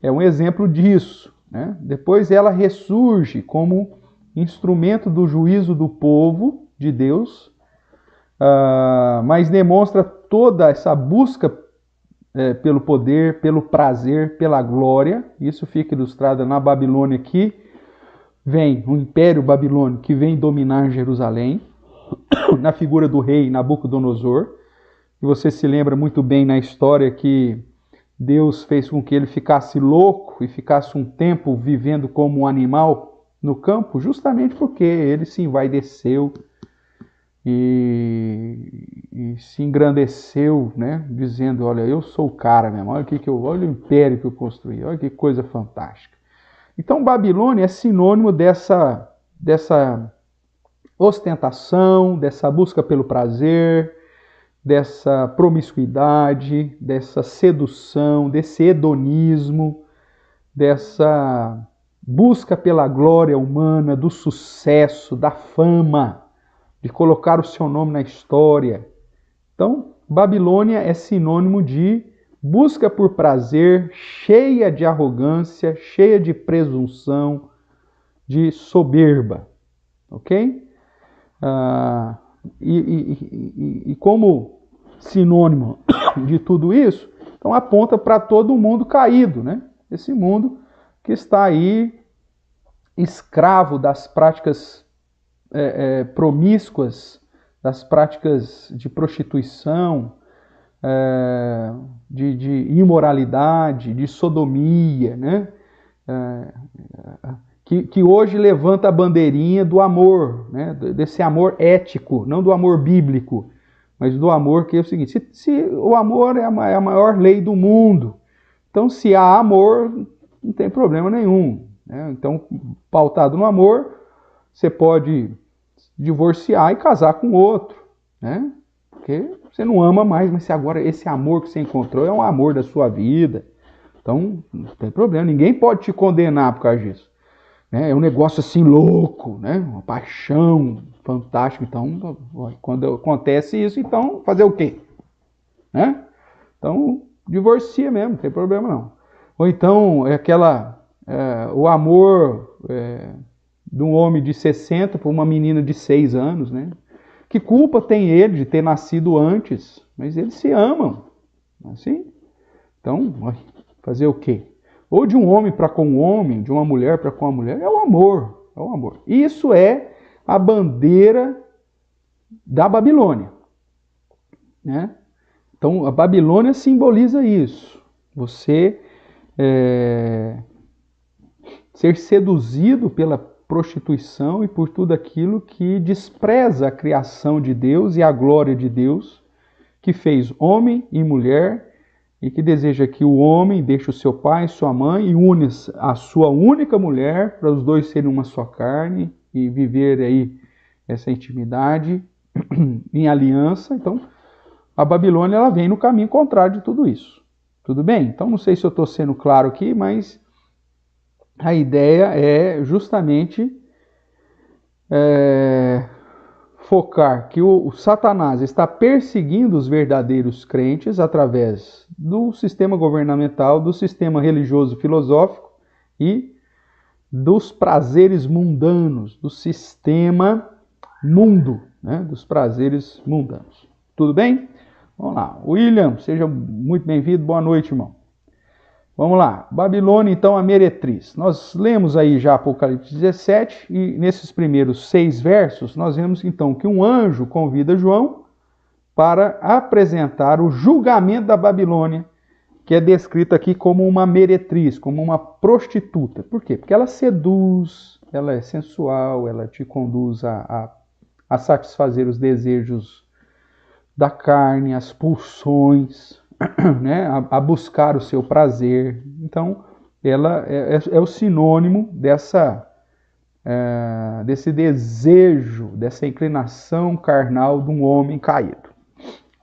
[SPEAKER 1] é um exemplo disso, né? Depois ela ressurge como instrumento do juízo do povo de Deus, mas demonstra toda essa busca pelo poder, pelo prazer, pela glória. Isso fica ilustrado na Babilônia, que vem, o Império Babilônico, que vem dominar Jerusalém, na figura do rei Nabucodonosor. E você se lembra muito bem na história que Deus fez com que ele ficasse louco e ficasse um tempo vivendo como um animal no campo, justamente porque ele se envaideceu e se engrandeceu, né? Dizendo: olha, eu sou o cara mesmo, olha o império que eu construí, olha que coisa fantástica. Então Babilônia é sinônimo dessa ostentação, dessa busca pelo prazer, dessa promiscuidade, dessa sedução, desse hedonismo, dessa busca pela glória humana, do sucesso, da fama, de colocar o seu nome na história. Então, Babilônia é sinônimo de busca por prazer, cheia de arrogância, cheia de presunção, de soberba, ok? E como sinônimo de tudo isso, então aponta para todo mundo caído, né? Esse mundo que está aí escravo das práticas promíscuas, das práticas de prostituição, de imoralidade, de sodomia, né? Que hoje levanta a bandeirinha do amor, né? Desse amor ético, não do amor bíblico, mas do amor que é o seguinte: se o amor é a maior lei do mundo, então se há amor, não tem problema nenhum, né? Então, pautado no amor, você pode divorciar e casar com outro, né? Porque você não ama mais, mas se agora esse amor que você encontrou é um amor da sua vida, então não tem problema, ninguém pode te condenar por causa disso. É um negócio assim louco, né? Uma paixão fantástica. Então, quando acontece isso, então fazer o quê? Né? Então, divorcia mesmo, não tem problema não. Ou então, o amor de um homem de 60 por uma menina de 6 anos, né? Que culpa tem ele de ter nascido antes? Mas eles se amam, assim? Então, fazer o quê? Ou de um homem para com um homem, de uma mulher para com uma mulher, é o amor, é o amor. Isso é a bandeira da Babilônia, né? Então, a Babilônia simboliza isso. Você ser seduzido pela prostituição e por tudo aquilo que despreza a criação de Deus e a glória de Deus, que fez homem e mulher, e que deseja que o homem deixe o seu pai e sua mãe e une a sua única mulher, para os dois serem uma só carne e viver aí essa intimidade em aliança. Então, a Babilônia ela vem no caminho contrário de tudo isso. Tudo bem? Então, não sei se eu estou sendo claro aqui, mas a ideia é justamente focar que o Satanás está perseguindo os verdadeiros crentes através do sistema governamental, do sistema religioso filosófico e dos prazeres mundanos, do sistema mundo, né? Dos prazeres mundanos. Tudo bem? Vamos lá. William, seja muito bem-vindo. Boa noite, irmão. Vamos lá. Babilônia, então, a meretriz. Nós lemos aí já Apocalipse 17 e nesses primeiros 6 versos nós vemos então que um anjo convida João para apresentar o julgamento da Babilônia, que é descrito aqui como uma meretriz, como uma prostituta. Por quê? Porque ela seduz, ela é sensual, ela te conduz a satisfazer os desejos da carne, as pulsões, né, a buscar o seu prazer. Então, ela é o sinônimo desse desejo, dessa inclinação carnal de um homem caído.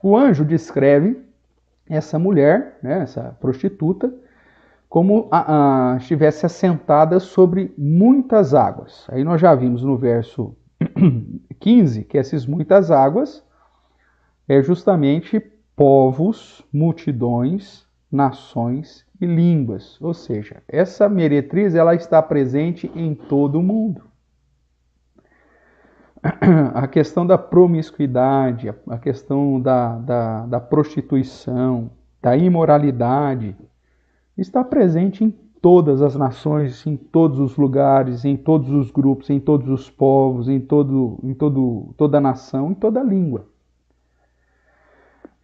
[SPEAKER 1] O anjo descreve essa mulher, né, essa prostituta, como estivesse assentada sobre muitas águas. Aí nós já vimos no verso 15 que essas muitas águas é justamente povos, multidões, nações e línguas. Ou seja, essa meretriz ela está presente em todo o mundo. A questão da promiscuidade, a questão da prostituição, da imoralidade, está presente em todas as nações, em todos os lugares, em todos os grupos, em todos os povos, em toda a nação, em toda a língua.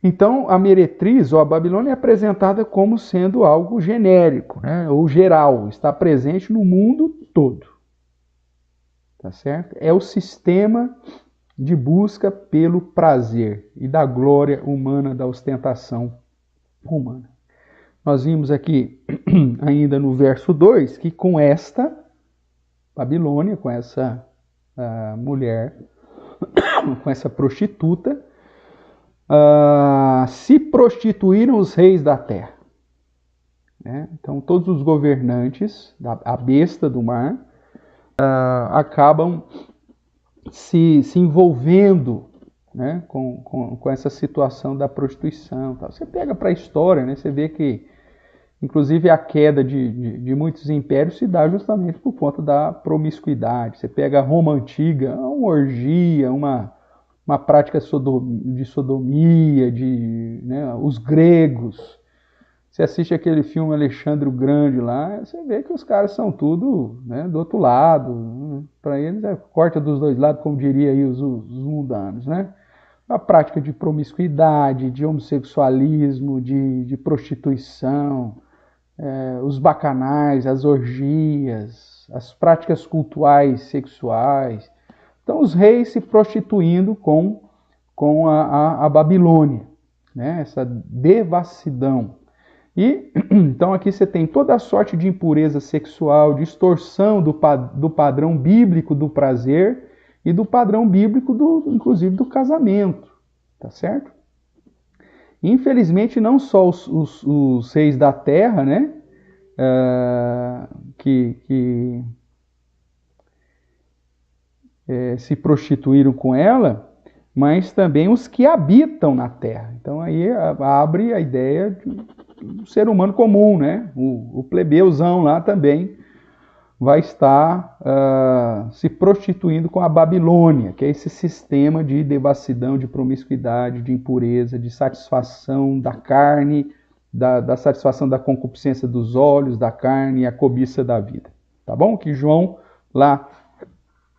[SPEAKER 1] Então, a meretriz, ou a Babilônia, é apresentada como sendo algo genérico, né, ou geral, está presente no mundo todo. Tá certo? É o sistema de busca pelo prazer e da glória humana, da ostentação humana. Nós vimos aqui, ainda no verso 2, que com esta Babilônia, com essa mulher, com essa prostituta, se prostituíram os reis da terra. Né? Então, todos os governantes, a besta do mar, acabam se envolvendo, né, com essa situação da prostituição. Tal. Você pega para a história, né, você vê que, inclusive, a queda de muitos impérios se dá justamente por conta da promiscuidade. Você pega a Roma Antiga, uma orgia, uma prática de sodomia, né, os gregos. Você assiste aquele filme Alexandre o Grande lá, você vê que os caras são tudo, né, do outro lado. Né? Para eles é corta dos dois lados, como diria aí os mundanos. Né? A prática de promiscuidade, de homossexualismo, de prostituição, os bacanais, as orgias, as práticas cultuais sexuais. Então, os reis se prostituindo com a Babilônia, né? Essa devassidão. E, então, aqui você tem toda a sorte de impureza sexual, distorção do padrão bíblico do prazer e do padrão bíblico, inclusive, do casamento. Tá certo? Infelizmente, não só os reis da terra, né? Que se prostituíram com ela, mas também os que habitam na terra. Então aí abre a ideia ser humano comum, né? O plebeuzão lá também vai estar se prostituindo com a Babilônia, que é esse sistema de devassidão, de promiscuidade, de impureza, de satisfação da carne, da satisfação da concupiscência dos olhos, da carne e a cobiça da vida. Tá bom? Que João, lá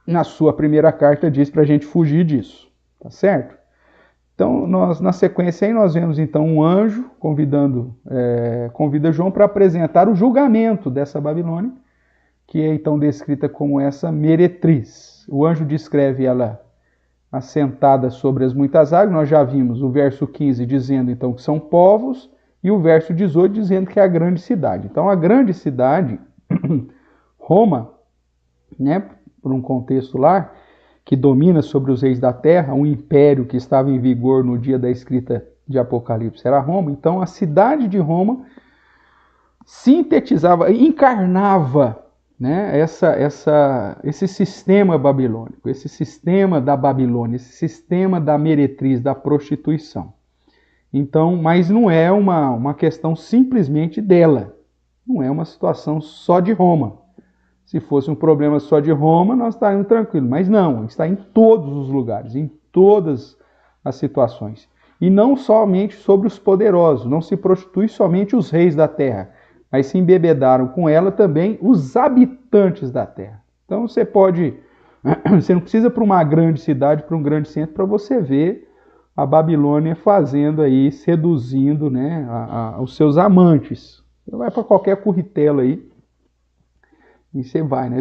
[SPEAKER 1] na sua primeira carta, diz para a gente fugir disso. Tá certo? Então, na sequência aí, nós vemos então um anjo convida João para apresentar o julgamento dessa Babilônia, que é então descrita como essa meretriz. O anjo descreve ela assentada sobre as muitas águas. Nós já vimos o verso 15 dizendo então que são povos e o verso 18 dizendo que é a grande cidade. Então a grande cidade, Roma, né, por um contexto lá, que domina sobre os reis da terra, um império que estava em vigor no dia da escrita de Apocalipse era Roma. Então a cidade de Roma sintetizava, encarnava, né, esse sistema babilônico, esse sistema da Babilônia, esse sistema da meretriz, da prostituição. Então, mas não é uma questão simplesmente dela, não é uma situação só de Roma. Se fosse um problema só de Roma, nós estaríamos tranquilos, mas não, está em todos os lugares, em todas as situações. E não somente sobre os poderosos, não se prostitui somente os reis da terra, mas se embebedaram com ela também os habitantes da terra. Então você não precisa para uma grande cidade, para um grande centro, para você ver a Babilônia fazendo aí, seduzindo, né, os seus amantes. Você vai para qualquer curritela aí e você vai, né?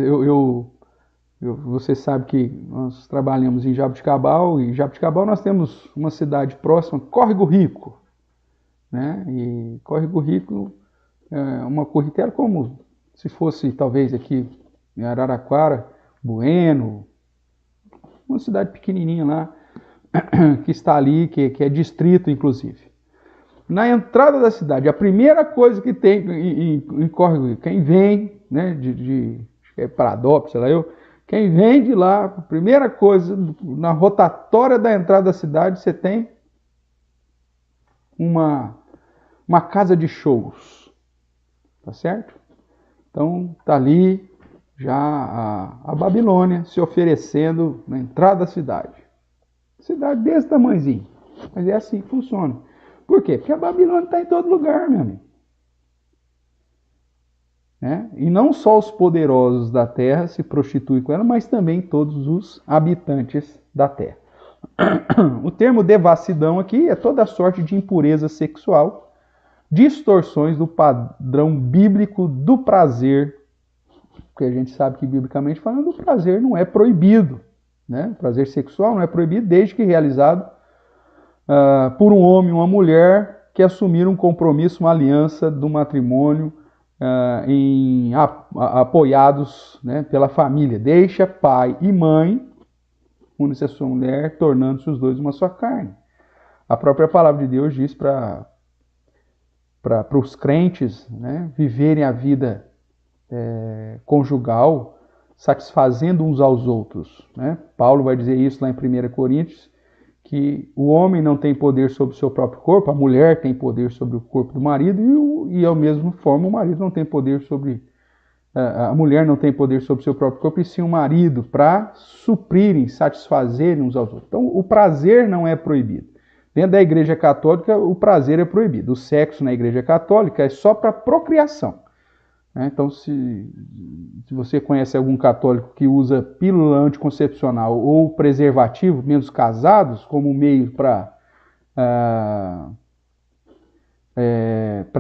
[SPEAKER 1] Você sabe que nós trabalhamos em Jaboticabal, e em Jaboticabal nós temos uma cidade próxima, Córrego Rico, né? E Córrego Rico uma curritela como se fosse talvez aqui em Araraquara, Bueno, uma cidade pequenininha lá, que está ali, que é distrito inclusive. Na entrada da cidade, a primeira coisa que tem em Córrego Rico, quem vem, né, acho que é Paradópolis, sei lá quem vem de lá, a primeira coisa, na rotatória da entrada da cidade, você tem uma casa de shows. Tá certo? Então tá ali já a Babilônia se oferecendo na entrada da cidade. Cidade desse tamanhozinho. Mas é assim que funciona. Por quê? Porque a Babilônia está em todo lugar, meu amigo. Né? E não só os poderosos da terra se prostituem com ela, mas também todos os habitantes da terra. O termo devassidão aqui é toda sorte de impureza sexual, distorções do padrão bíblico do prazer, porque a gente sabe que, biblicamente falando, o prazer não é proibido, né? O prazer sexual não é proibido desde que realizado por um homem e uma mulher que assumiram um compromisso, uma aliança do matrimônio, apoiados, né, pela família. Deixa pai e mãe, une-se a sua mulher, tornando-se os dois uma só carne. A própria palavra de Deus diz para os crentes, né, viverem a vida conjugal, satisfazendo uns aos outros. Né? Paulo vai dizer isso lá em 1 Coríntios, que o homem não tem poder sobre o seu próprio corpo, a mulher tem poder sobre o corpo do marido, e da mesma forma o marido não tem poder sobre... A mulher não tem poder sobre o seu próprio corpo, e sim o marido, para suprirem, satisfazerem uns aos outros. Então o prazer não é proibido. Dentro da Igreja Católica, o prazer é proibido. O sexo na Igreja Católica é só para procriação. Então, se você conhece algum católico que usa pílula anticoncepcional ou preservativo, menos casados, como meio para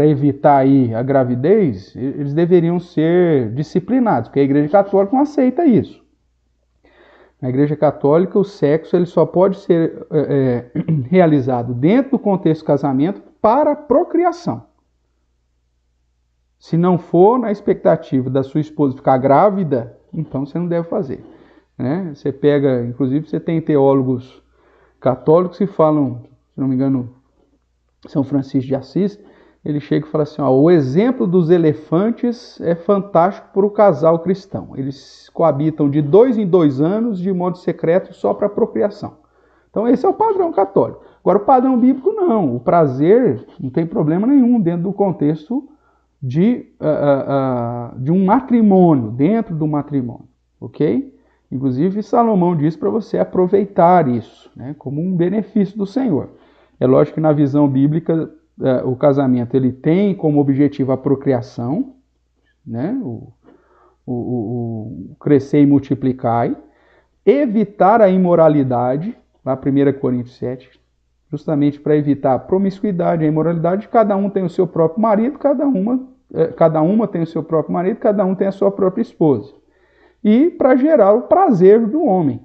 [SPEAKER 1] evitar aí a gravidez, eles deveriam ser disciplinados, porque a Igreja Católica não aceita isso. Na Igreja Católica, o sexo ele só pode ser realizado dentro do contexto do casamento para procriação. Se não for na expectativa da sua esposa ficar grávida, então você não deve fazer. Né? Você pega, inclusive, você tem teólogos católicos que falam, se não me engano, São Francisco de Assis, ele chega e fala assim, o exemplo dos elefantes é fantástico para o casal cristão. Eles coabitam de 2 em 2 anos, de modo secreto, só para procriação. Então esse é o padrão católico. Agora, o padrão bíblico não. O prazer não tem problema nenhum dentro do contexto de um matrimônio, dentro do matrimônio, ok? Inclusive, Salomão diz para você aproveitar isso, né, como um benefício do Senhor. É lógico que na visão bíblica, o casamento ele tem como objetivo a procriação, né, o crescer e multiplicar, evitar a imoralidade, lá 1 Coríntios 7, justamente para evitar a promiscuidade, a imoralidade. Cada um tem o seu próprio marido, cada uma tem o seu próprio marido, cada um tem a sua própria esposa. E para gerar o prazer do homem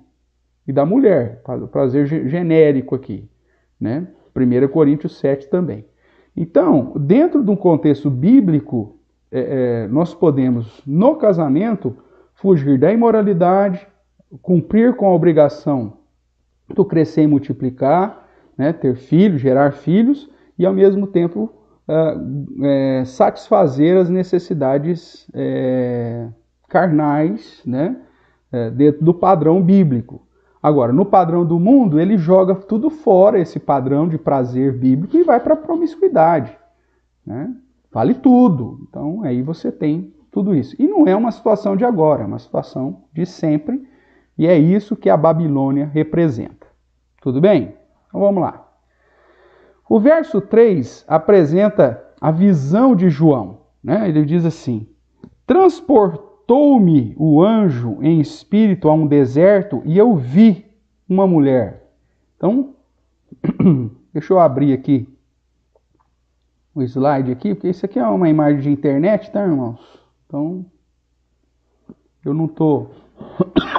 [SPEAKER 1] e da mulher, o prazer genérico aqui, né? 1 Coríntios 7 também. Então, dentro de um contexto bíblico, nós podemos, no casamento, fugir da imoralidade, cumprir com a obrigação do crescer e multiplicar, né? Ter filhos, gerar filhos, e ao mesmo tempo satisfazer as necessidades carnais, né, dentro do padrão bíblico. Agora, no padrão do mundo, ele joga tudo fora, esse padrão de prazer bíblico, e vai para a promiscuidade, né? Vale tudo. Então, aí você tem tudo isso. E não é uma situação de agora, é uma situação de sempre, e é isso que a Babilônia representa. Tudo bem? Então, vamos lá. O verso 3 apresenta a visão de João, né? Ele diz assim: transportou-me o anjo em espírito a um deserto e eu vi uma mulher. Então, deixa eu abrir aqui o slide aqui, porque isso aqui é uma imagem de internet, tá, irmãos? Então, eu não estou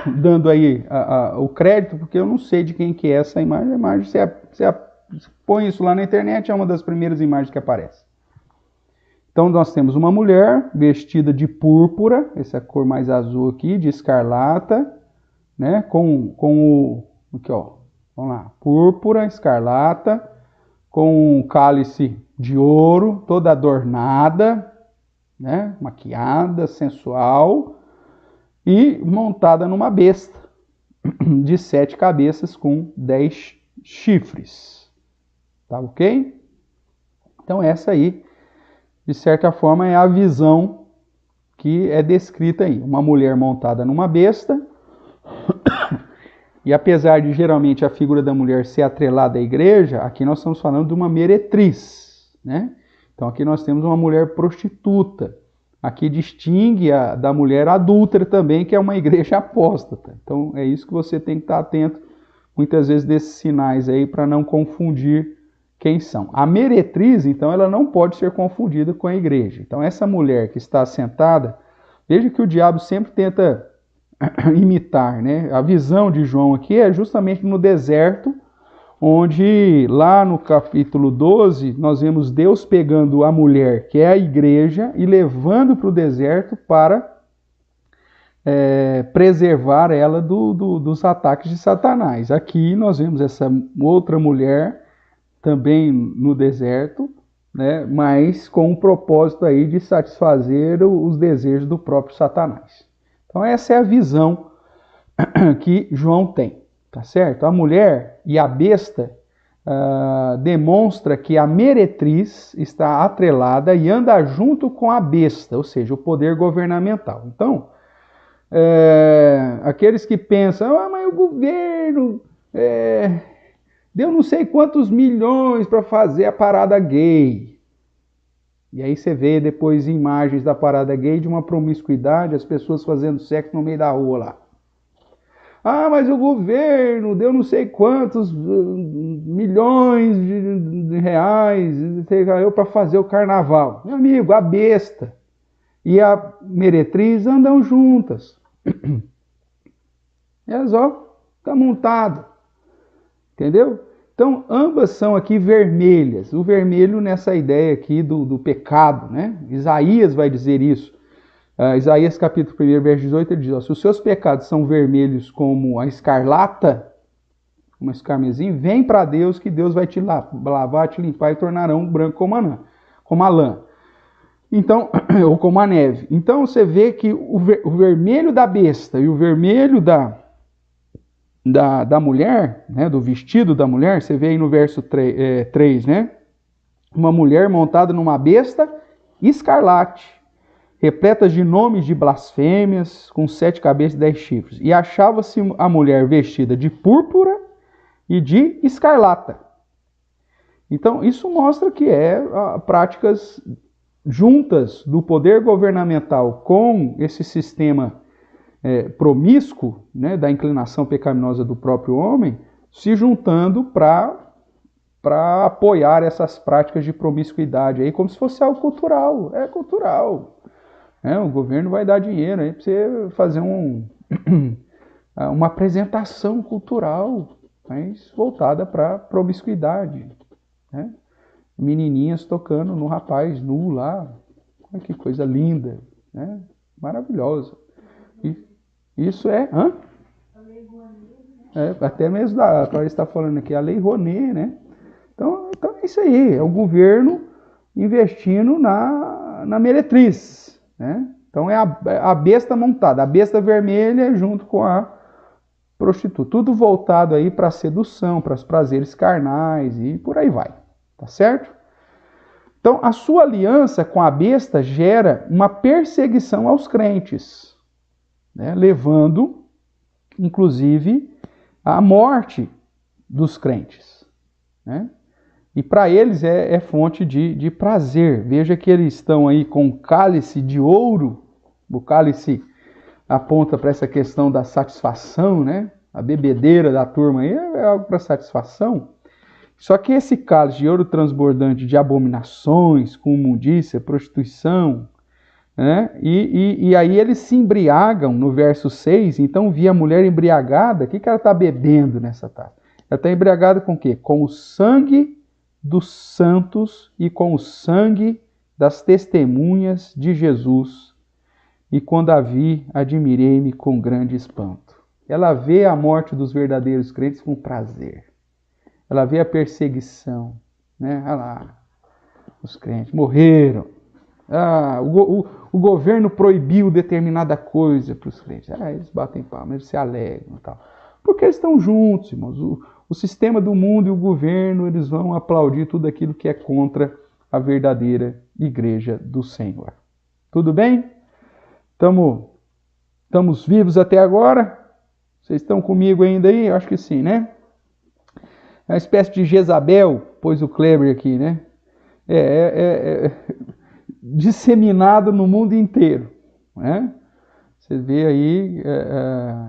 [SPEAKER 1] dando aí o crédito, porque eu não sei de quem que é essa imagem. A imagem, você põe isso lá na internet, é uma das primeiras imagens que aparece. Então, nós temos uma mulher vestida de púrpura, essa cor mais azul aqui, de escarlata, né? Aqui, ó, vamos lá, púrpura, escarlata, com um cálice de ouro, toda adornada, né? Maquiada, sensual, e montada numa besta de 7 cabeças com 10 chifres. Tá ok? Então, essa aí, de certa forma, é a visão que é descrita aí. Uma mulher montada numa besta. E apesar de geralmente a figura da mulher ser atrelada à igreja, aqui nós estamos falando de uma meretriz, né? Então aqui nós temos uma mulher prostituta. Aqui distingue da mulher adúltera também, que é uma igreja apóstata. Então é isso que você tem que estar atento, muitas vezes, desses sinais aí, para não confundir quem são. A meretriz, então, ela não pode ser confundida com a igreja. Então, essa mulher que está sentada, veja que o diabo sempre tenta imitar, né? A visão de João aqui é justamente no deserto, onde lá no capítulo 12, nós vemos Deus pegando a mulher, que é a igreja, e levando para o deserto para preservar ela dos ataques de Satanás. Aqui nós vemos essa outra mulher também no deserto, né, mas com o propósito aí de satisfazer os desejos do próprio Satanás. Então essa é a visão que João tem, tá certo? A mulher e a besta demonstra que a meretriz está atrelada e anda junto com a besta, ou seja, o poder governamental. Então, aqueles que pensam, mas o governo deu não sei quantos milhões para fazer a parada gay. E aí você vê depois imagens da parada gay de uma promiscuidade, as pessoas fazendo sexo no meio da rua lá. Ah, mas o governo deu não sei quantos milhões de reais para fazer o carnaval. Meu amigo, a besta e a meretriz andam juntas. Elas, ó, estão montadas. Entendeu? Então, ambas são aqui vermelhas. O vermelho nessa ideia aqui do pecado, né? Isaías vai dizer isso. Isaías capítulo 1, verso 18, ele diz, ó, se os seus pecados são vermelhos como a escarlata, como esse carmesim, vem para Deus que Deus vai te lavar, te limpar e tornarão branco como a lã. Então, ou como a neve. Então você vê que o vermelho da besta e o vermelho da mulher, né, do vestido da mulher, você vê aí no verso 3, né? Uma mulher montada numa besta escarlate, repleta de nomes de blasfêmias, com 7 cabeças e 10 chifres. E achava-se a mulher vestida de púrpura e de escarlata. Então, isso mostra que práticas juntas do poder governamental com esse sistema promíscuo, né, da inclinação pecaminosa do próprio homem, se juntando para apoiar essas práticas de promiscuidade, aí, como se fosse algo cultural. É cultural. O governo vai dar dinheiro aí para você fazer uma apresentação cultural, mas voltada para promiscuidade. Né? Menininhas tocando no rapaz nu lá. Olha que coisa linda, né? Maravilhosa. Isso é... Hã? Até mesmo para estar falando aqui, a Lei Rouanet, né? Então é isso aí, é o governo investindo na meretriz, né? Então é a besta montada, a besta vermelha junto com a prostituta. Tudo voltado aí para a sedução, para os prazeres carnais e por aí vai, tá certo? Então a sua aliança com a besta gera uma perseguição aos crentes, né? Levando, inclusive, à morte dos crentes, né? E para eles é fonte de prazer. Veja que eles estão aí com um cálice de ouro. O cálice aponta para essa questão da satisfação, né? A bebedeira da turma aí é algo para satisfação. Só que esse cálice de ouro transbordante de abominações, com imundícia, prostituição, né? E aí eles se embriagam no verso 6. Então vi a mulher embriagada. O que ela está bebendo nessa taça? Ela está embriagada com o quê? Com o sangue dos santos e com o sangue das testemunhas de Jesus. E quando a vi, admirei-me com grande espanto. Ela vê a morte dos verdadeiros crentes com prazer. Ela vê a perseguição, né? Olha lá, os crentes morreram. O governo proibiu determinada coisa para os crentes. Eles batem palmas, eles se alegram e tal. Porque eles estão juntos, irmãos. O sistema do mundo e o governo, eles vão aplaudir tudo aquilo que é contra a verdadeira igreja do Senhor. Tudo bem? Estamos vivos até agora? Vocês estão comigo ainda aí? Eu acho que sim, né? É uma espécie de Jezabel, pôs o Kleber aqui, né? Disseminado no mundo inteiro, né? Você vê aí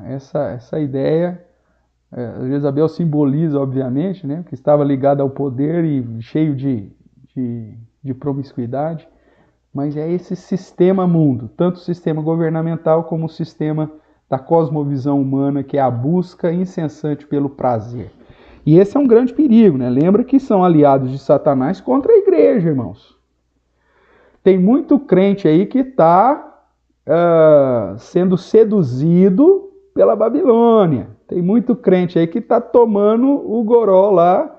[SPEAKER 1] essa ideia. Jezabel simboliza, obviamente, né, que estava ligado ao poder e cheio de promiscuidade, mas é esse sistema mundo, tanto o sistema governamental como o sistema da cosmovisão humana, que é a busca incessante pelo prazer. E esse é um grande perigo, né? Lembra que são aliados de Satanás contra a igreja, irmãos. Tem muito crente aí que está sendo seduzido pela Babilônia. Tem muito crente aí que está tomando o goró lá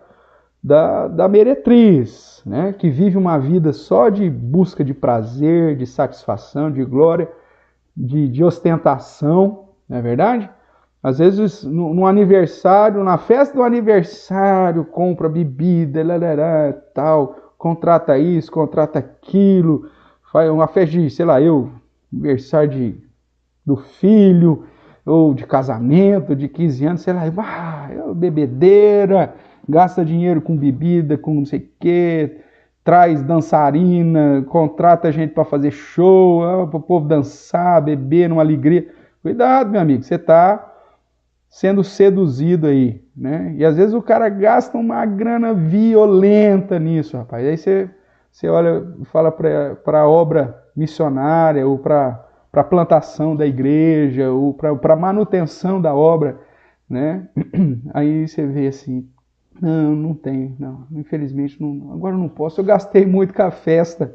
[SPEAKER 1] da meretriz, né? Que vive uma vida só de busca de prazer, de satisfação, de glória, de ostentação, não é verdade? Às vezes no aniversário, na festa do aniversário, compra bebida, tal, contrata isso, contrata aquilo, faz uma festa de, sei lá, aniversário do filho, ou de casamento, de 15 anos, sei lá, bebedeira, gasta dinheiro com bebida, com não sei o quê, traz dançarina, contrata gente para fazer show, para o povo dançar, beber numa alegria. Cuidado, meu amigo, você está sendo seduzido aí, né? E às vezes o cara gasta uma grana violenta nisso, rapaz. Aí você olha e fala para a obra missionária ou para a plantação da igreja, ou para a manutenção da obra, né? Aí você vê assim, não tem, infelizmente, agora eu não posso. Eu gastei muito com a festa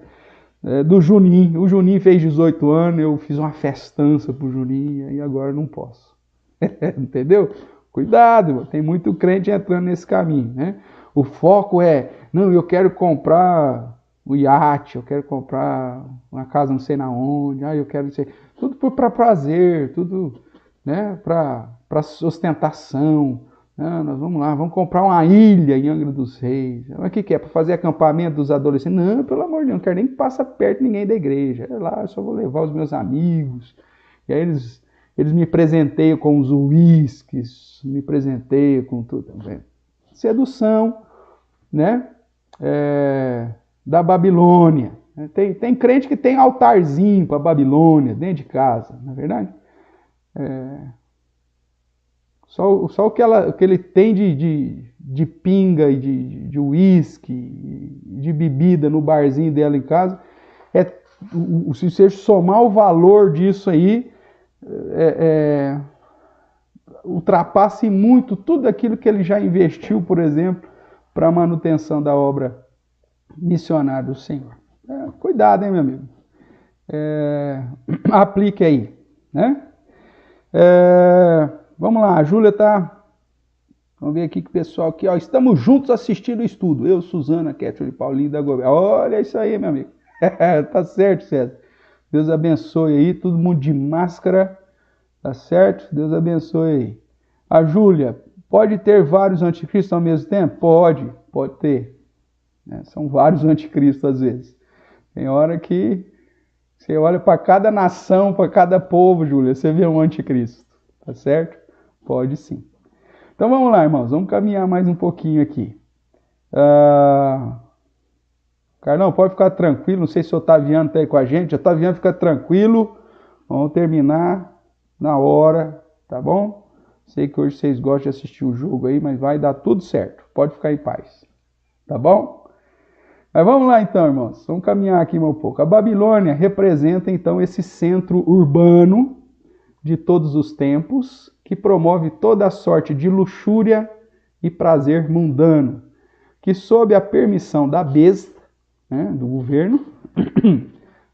[SPEAKER 1] do Juninho. O Juninho fez 18 anos, eu fiz uma festança pro Juninho, e agora eu não posso. Entendeu? Cuidado, tem muito crente entrando nesse caminho, né? O foco eu quero comprar o iate, eu quero comprar uma casa não sei na onde, eu quero tudo para prazer, tudo né, para ostentação. Não, nós vamos lá, vamos comprar uma ilha em Angra dos Reis. Mas o que é? Para fazer acampamento dos adolescentes? Não, pelo amor de Deus, não quero nem que passe perto de ninguém da igreja. É lá, eu só vou levar os meus amigos. E aí eles me presenteiam com os uísques, me presenteiam com tudo. Sedução, né? Da Babilônia. Tem crente que tem altarzinho para Babilônia dentro de casa, não é verdade? Só o que ele tem de pinga e de uísque, de bebida no barzinho dela em casa, se você somar o valor disso aí, ultrapassa muito tudo aquilo que ele já investiu, por exemplo, para a manutenção da obra missionária do Senhor. Cuidado, hein, meu amigo? Aplique aí, né? Vamos lá, a Júlia tá... Vamos ver aqui que o pessoal aqui, ó. Estamos juntos assistindo o estudo. Eu, Suzana, Kétio e Paulinho da Governo. Olha isso aí, meu amigo. Tá certo, César. Deus abençoe aí, todo mundo de máscara. Tá certo? Deus abençoe aí. A Júlia, pode ter vários anticristos ao mesmo tempo? Pode ter. São vários anticristos às vezes. Tem hora que você olha para cada nação, para cada povo, Júlia, você vê um anticristo. Tá certo? Pode sim. Então vamos lá, irmãos. Vamos caminhar mais um pouquinho aqui. Carlão, pode ficar tranquilo. Não sei se o Otaviano está aí com a gente. Otaviano, fica tranquilo. Vamos terminar na hora, tá bom? Sei que hoje vocês gostam de assistir o jogo aí, mas vai dar tudo certo. Pode ficar em paz. Tá bom? Mas vamos lá então, irmãos. Vamos caminhar aqui um pouco. A Babilônia representa então esse centro urbano de todos os tempos, que promove toda a sorte de luxúria e prazer mundano, que sob a permissão da besta, né, do governo,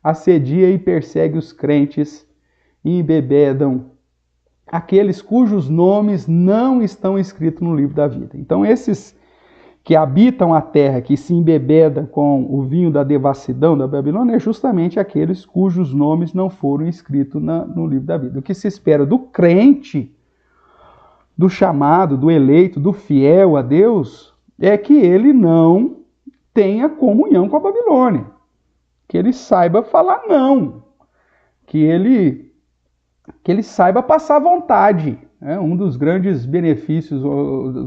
[SPEAKER 1] assedia e persegue os crentes e embebedam aqueles cujos nomes não estão escritos no livro da vida. Então esses que habitam a terra, que se embebedam com o vinho da devassidão da Babilônia, é justamente aqueles cujos nomes não foram escritos no livro da vida. O que se espera do crente, do chamado, do eleito, do fiel a Deus, é que ele não tenha comunhão com a Babilônia, que ele saiba falar não, que ele saiba passar vontade. Um dos grandes benefícios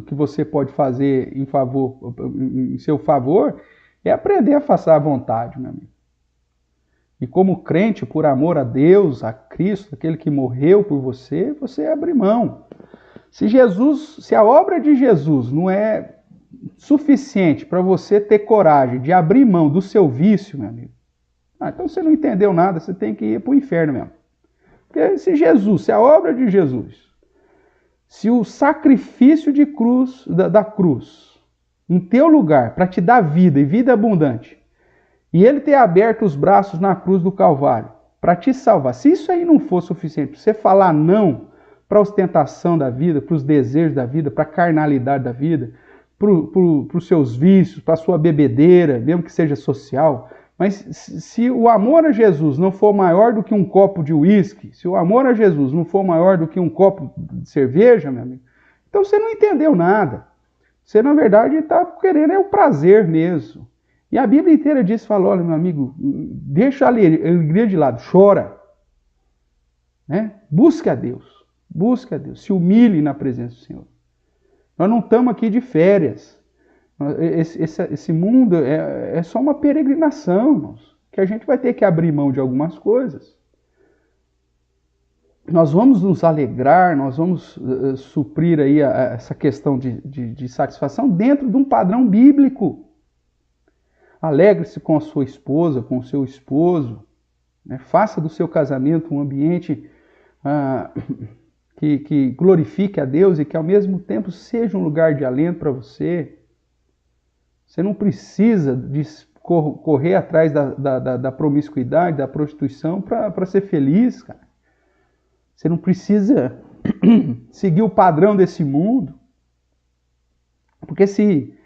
[SPEAKER 1] que você pode fazer em seu favor é aprender a passar a vontade, meu amigo. E como crente, por amor a Deus, a Cristo, aquele que morreu por você, você abre mão. Se a obra de Jesus não é suficiente para você ter coragem de abrir mão do seu vício, meu amigo, então você não entendeu nada, você tem que ir para o inferno mesmo. Porque se a obra de Jesus, se o sacrifício de cruz, da cruz, em teu lugar, para te dar vida e vida abundante, e ele ter aberto os braços na cruz do Calvário, para te salvar, se isso aí não for suficiente para você falar não para a ostentação da vida, para os desejos da vida, para a carnalidade da vida, para os seus vícios, para a sua bebedeira, mesmo que seja social, mas se o amor a Jesus não for maior do que um copo de uísque, se o amor a Jesus não for maior do que um copo de cerveja, meu amigo, então você não entendeu nada. Você, na verdade, está querendo o prazer mesmo. E a Bíblia inteira fala, olha, meu amigo, deixa a alegria de lado, chora. Né? Busque a Deus, se humilhe na presença do Senhor. Nós não estamos aqui de férias. Esse mundo é só uma peregrinação, irmãos, que a gente vai ter que abrir mão de algumas coisas. Nós vamos nos alegrar, nós vamos suprir aí essa questão de satisfação dentro de um padrão bíblico. Alegre-se com a sua esposa, com o seu esposo, né? Faça do seu casamento um ambiente que glorifique a Deus e que ao mesmo tempo seja um lugar de alento para você. Você não precisa de correr atrás da promiscuidade, da prostituição para ser feliz, cara. Você não precisa seguir o padrão desse mundo. Porque se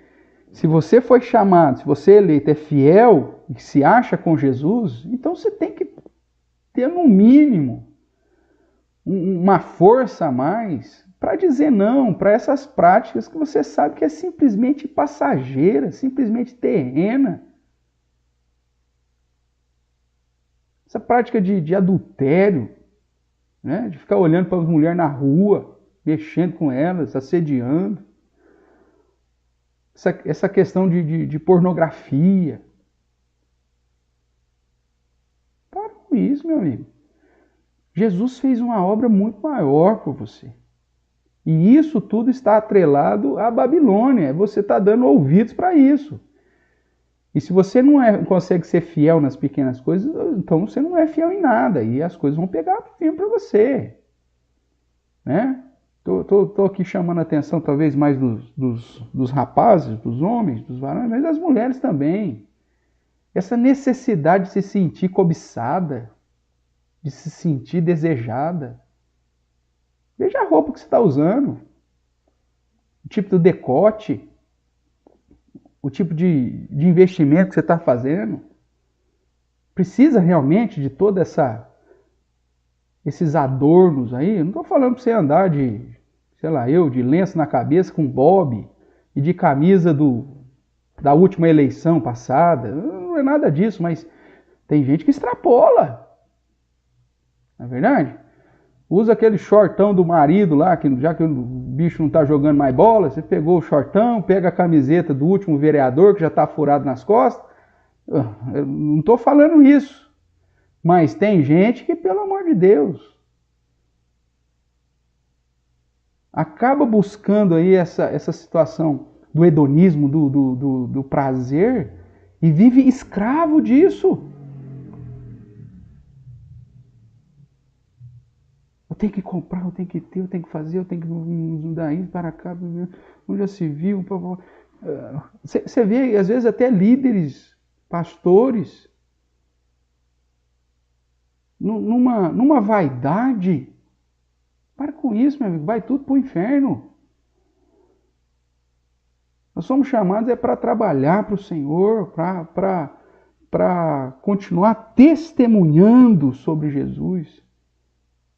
[SPEAKER 1] você foi chamado, se você é eleito, é fiel e se acha com Jesus, então você tem que ter no mínimo uma força a mais para dizer não para essas práticas que você sabe que é simplesmente passageira, simplesmente terrena. Essa prática de adultério, né? De ficar olhando para as mulheres na rua, mexendo com elas, assediando. Essa questão de pornografia. Para com isso, meu amigo. Jesus fez uma obra muito maior por você. E isso tudo está atrelado à Babilônia. Você está dando ouvidos para isso. E se você não consegue ser fiel nas pequenas coisas, então você não é fiel em nada. E as coisas vão pegar tempo para você. Né? Tô aqui chamando a atenção talvez mais dos rapazes, dos homens, dos varões, mas das mulheres também. Essa necessidade de se sentir cobiçada, de se sentir desejada. Veja a roupa que você está usando, o tipo do decote, o tipo de investimento que você está fazendo. Precisa realmente de toda esses adornos aí? Eu não estou falando para você andar de lenço na cabeça com bob e de camisa da última eleição passada. Não é nada disso, mas tem gente que extrapola. Não é verdade? Usa aquele shortão do marido lá, já que o bicho não está jogando mais bola, você pegou o shortão, pega a camiseta do último vereador que já está furado nas costas. Eu não estou falando isso. Mas tem gente que, pelo amor de Deus, acaba buscando aí essa situação do hedonismo, do prazer, e vive escravo disso. Eu tenho que comprar, eu tenho que ter, eu tenho que fazer, eu tenho que dar isso para cá, onde já se viu. Você vê, às vezes, até líderes, pastores, numa vaidade. Para com isso, meu amigo, vai tudo para o inferno. Nós somos chamados para trabalhar para o Senhor, para continuar testemunhando sobre Jesus.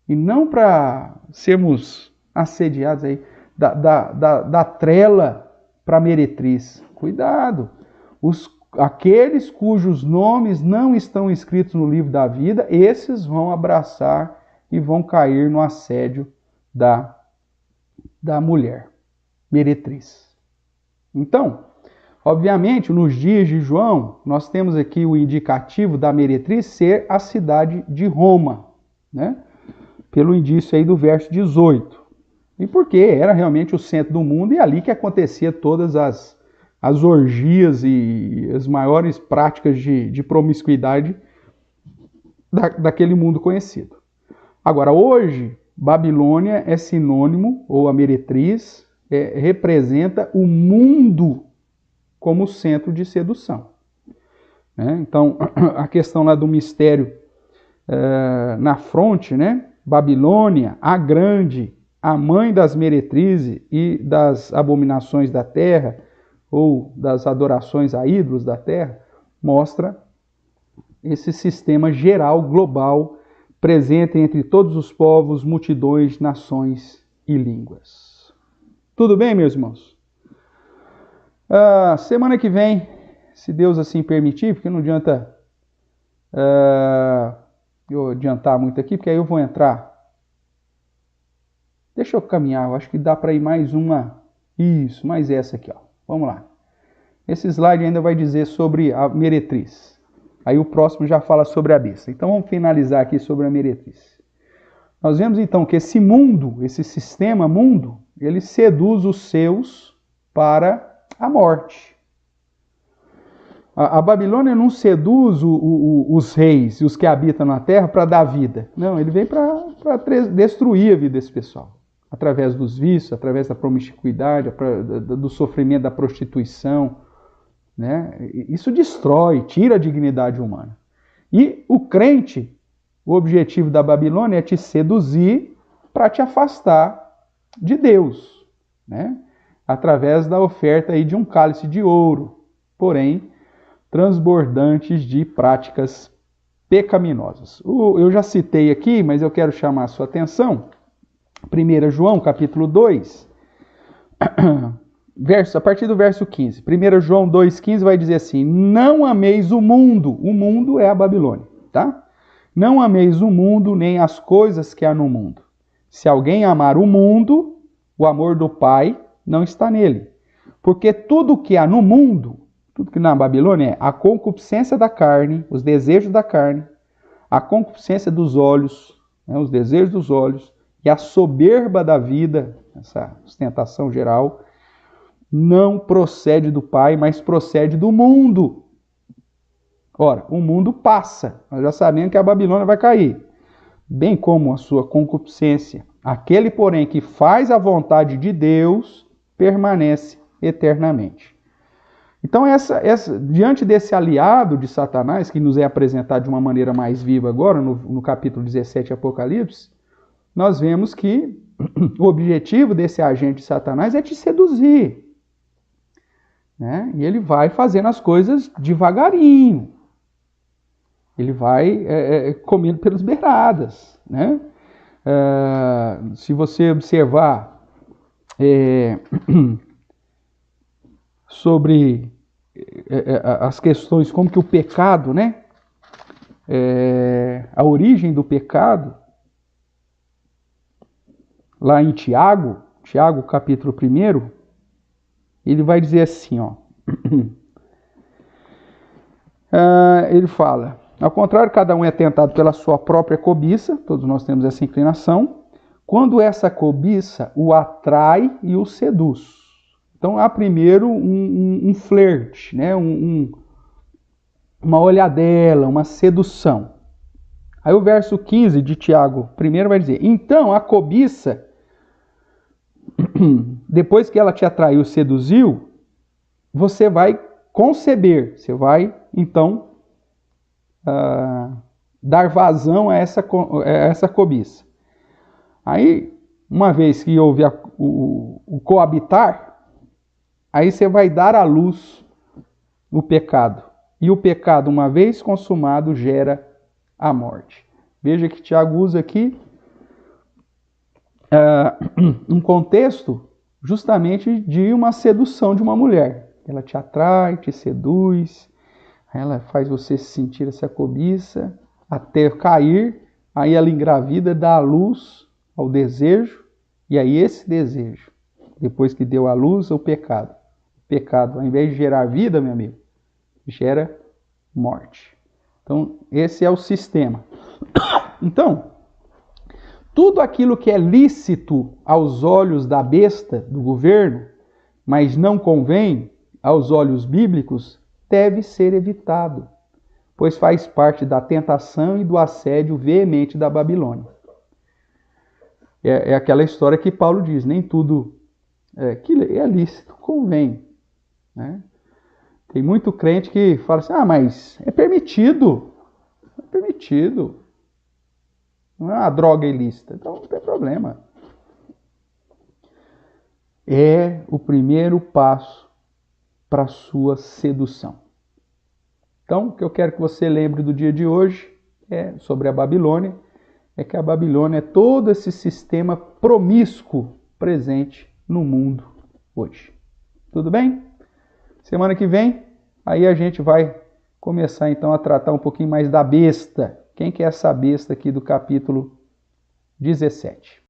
[SPEAKER 1] E não para sermos assediados aí da trela para a meretriz. Cuidado! Aqueles cujos nomes não estão escritos no livro da vida, esses vão abraçar e vão cair no assédio da mulher meretriz. Então, obviamente, nos dias de João, nós temos aqui o indicativo da meretriz ser a cidade de Roma, né? Pelo indício aí do verso 18. E porque era realmente o centro do mundo e ali que acontecia todas as orgias e as maiores práticas de promiscuidade daquele mundo conhecido. Agora, hoje, Babilônia é sinônimo, ou a meretriz, representa o mundo como centro de sedução. Então, a questão lá do mistério na fronte, né? Babilônia, a grande, a mãe das meretrizes e das abominações da terra, ou das adorações a ídolos da terra, mostra esse sistema geral, global, presente entre todos os povos, multidões, nações e línguas. Tudo bem, meus irmãos? Semana que vem, se Deus assim permitir, porque não adianta eu adiantar muito aqui, porque aí eu vou entrar. Deixa eu caminhar, eu acho que dá para ir mais uma. Isso, mais essa aqui, ó. Vamos lá. Esse slide ainda vai dizer sobre a meretriz. Aí o próximo já fala sobre a besta. Então vamos finalizar aqui sobre a meretriz. Nós vemos então que esse mundo, esse sistema mundo, ele seduz os seus para a morte. A Babilônia não seduz os reis e os que habitam na terra para dar vida. Não, ele vem para destruir a vida desse pessoal. Através dos vícios, através da promiscuidade, do sofrimento da prostituição. Né? Isso destrói, tira a dignidade humana. E o crente, o objetivo da Babilônia é te seduzir para te afastar de Deus. Né? Através da oferta aí de um cálice de ouro. Porém, transbordantes de práticas pecaminosas. Eu já citei aqui, mas eu quero chamar a sua atenção 1 João, capítulo 2, a partir do verso 15. 1 João 2,15 vai dizer assim: não ameis o mundo é a Babilônia, tá? Não ameis o mundo, nem as coisas que há no mundo. Se alguém amar o mundo, o amor do Pai não está nele. Porque tudo que há no mundo, tudo que na Babilônia é a concupiscência da carne, os desejos da carne, a concupiscência dos olhos, né, os desejos dos olhos, e a soberba da vida, essa ostentação geral, não procede do Pai, mas procede do mundo. Ora, o mundo passa, nós já sabemos que a Babilônia vai cair, bem como a sua concupiscência. Aquele, porém, que faz a vontade de Deus, permanece eternamente. Então, diante desse aliado de Satanás, que nos é apresentado de uma maneira mais viva agora, no capítulo 17 de Apocalipse, nós vemos que o objetivo desse agente de Satanás é te seduzir. Né? E ele vai fazendo as coisas devagarinho. Ele vai comendo pelas beiradas. Né? Se você observar sobre as questões como que o pecado, né? A origem do pecado, lá em Tiago capítulo 1, ele vai dizer assim, ó. Ele fala: ao contrário, cada um é tentado pela sua própria cobiça, todos nós temos essa inclinação, quando essa cobiça o atrai e o seduz. Então há primeiro um flerte, né? Uma olhadela, uma sedução. Aí o verso 15 de Tiago 1 vai dizer: então a cobiça, depois que ela te atraiu, seduziu, você vai conceber, você vai então dar vazão a essa cobiça. Aí, uma vez que houve o coabitar, aí você vai dar à luz o pecado. E o pecado, uma vez consumado, gera a morte. Veja que Tiago usa aqui um contexto justamente de uma sedução de uma mulher. Ela te atrai, te seduz, ela faz você sentir essa cobiça até cair, aí ela engravida, dá à luz ao desejo, e aí esse desejo, depois que deu à luz, o pecado. O pecado, ao invés de gerar vida, meu amigo, gera morte. Então, esse é o sistema. Então, tudo aquilo que é lícito aos olhos da besta, do governo, mas não convém aos olhos bíblicos, deve ser evitado, pois faz parte da tentação e do assédio veemente da Babilônia. É aquela história que Paulo diz: nem tudo que é lícito convém. Né? Tem muito crente que fala assim: mas é permitido. É permitido. Não é uma droga ilícita. Então não tem problema. É o primeiro passo para a sua sedução. Então, o que eu quero que você lembre do dia de hoje é sobre a Babilônia. É que a Babilônia é todo esse sistema promíscuo presente no mundo hoje. Tudo bem? Semana que vem, aí a gente vai começar então a tratar um pouquinho mais da besta. Quem que é essa besta aqui do capítulo 17?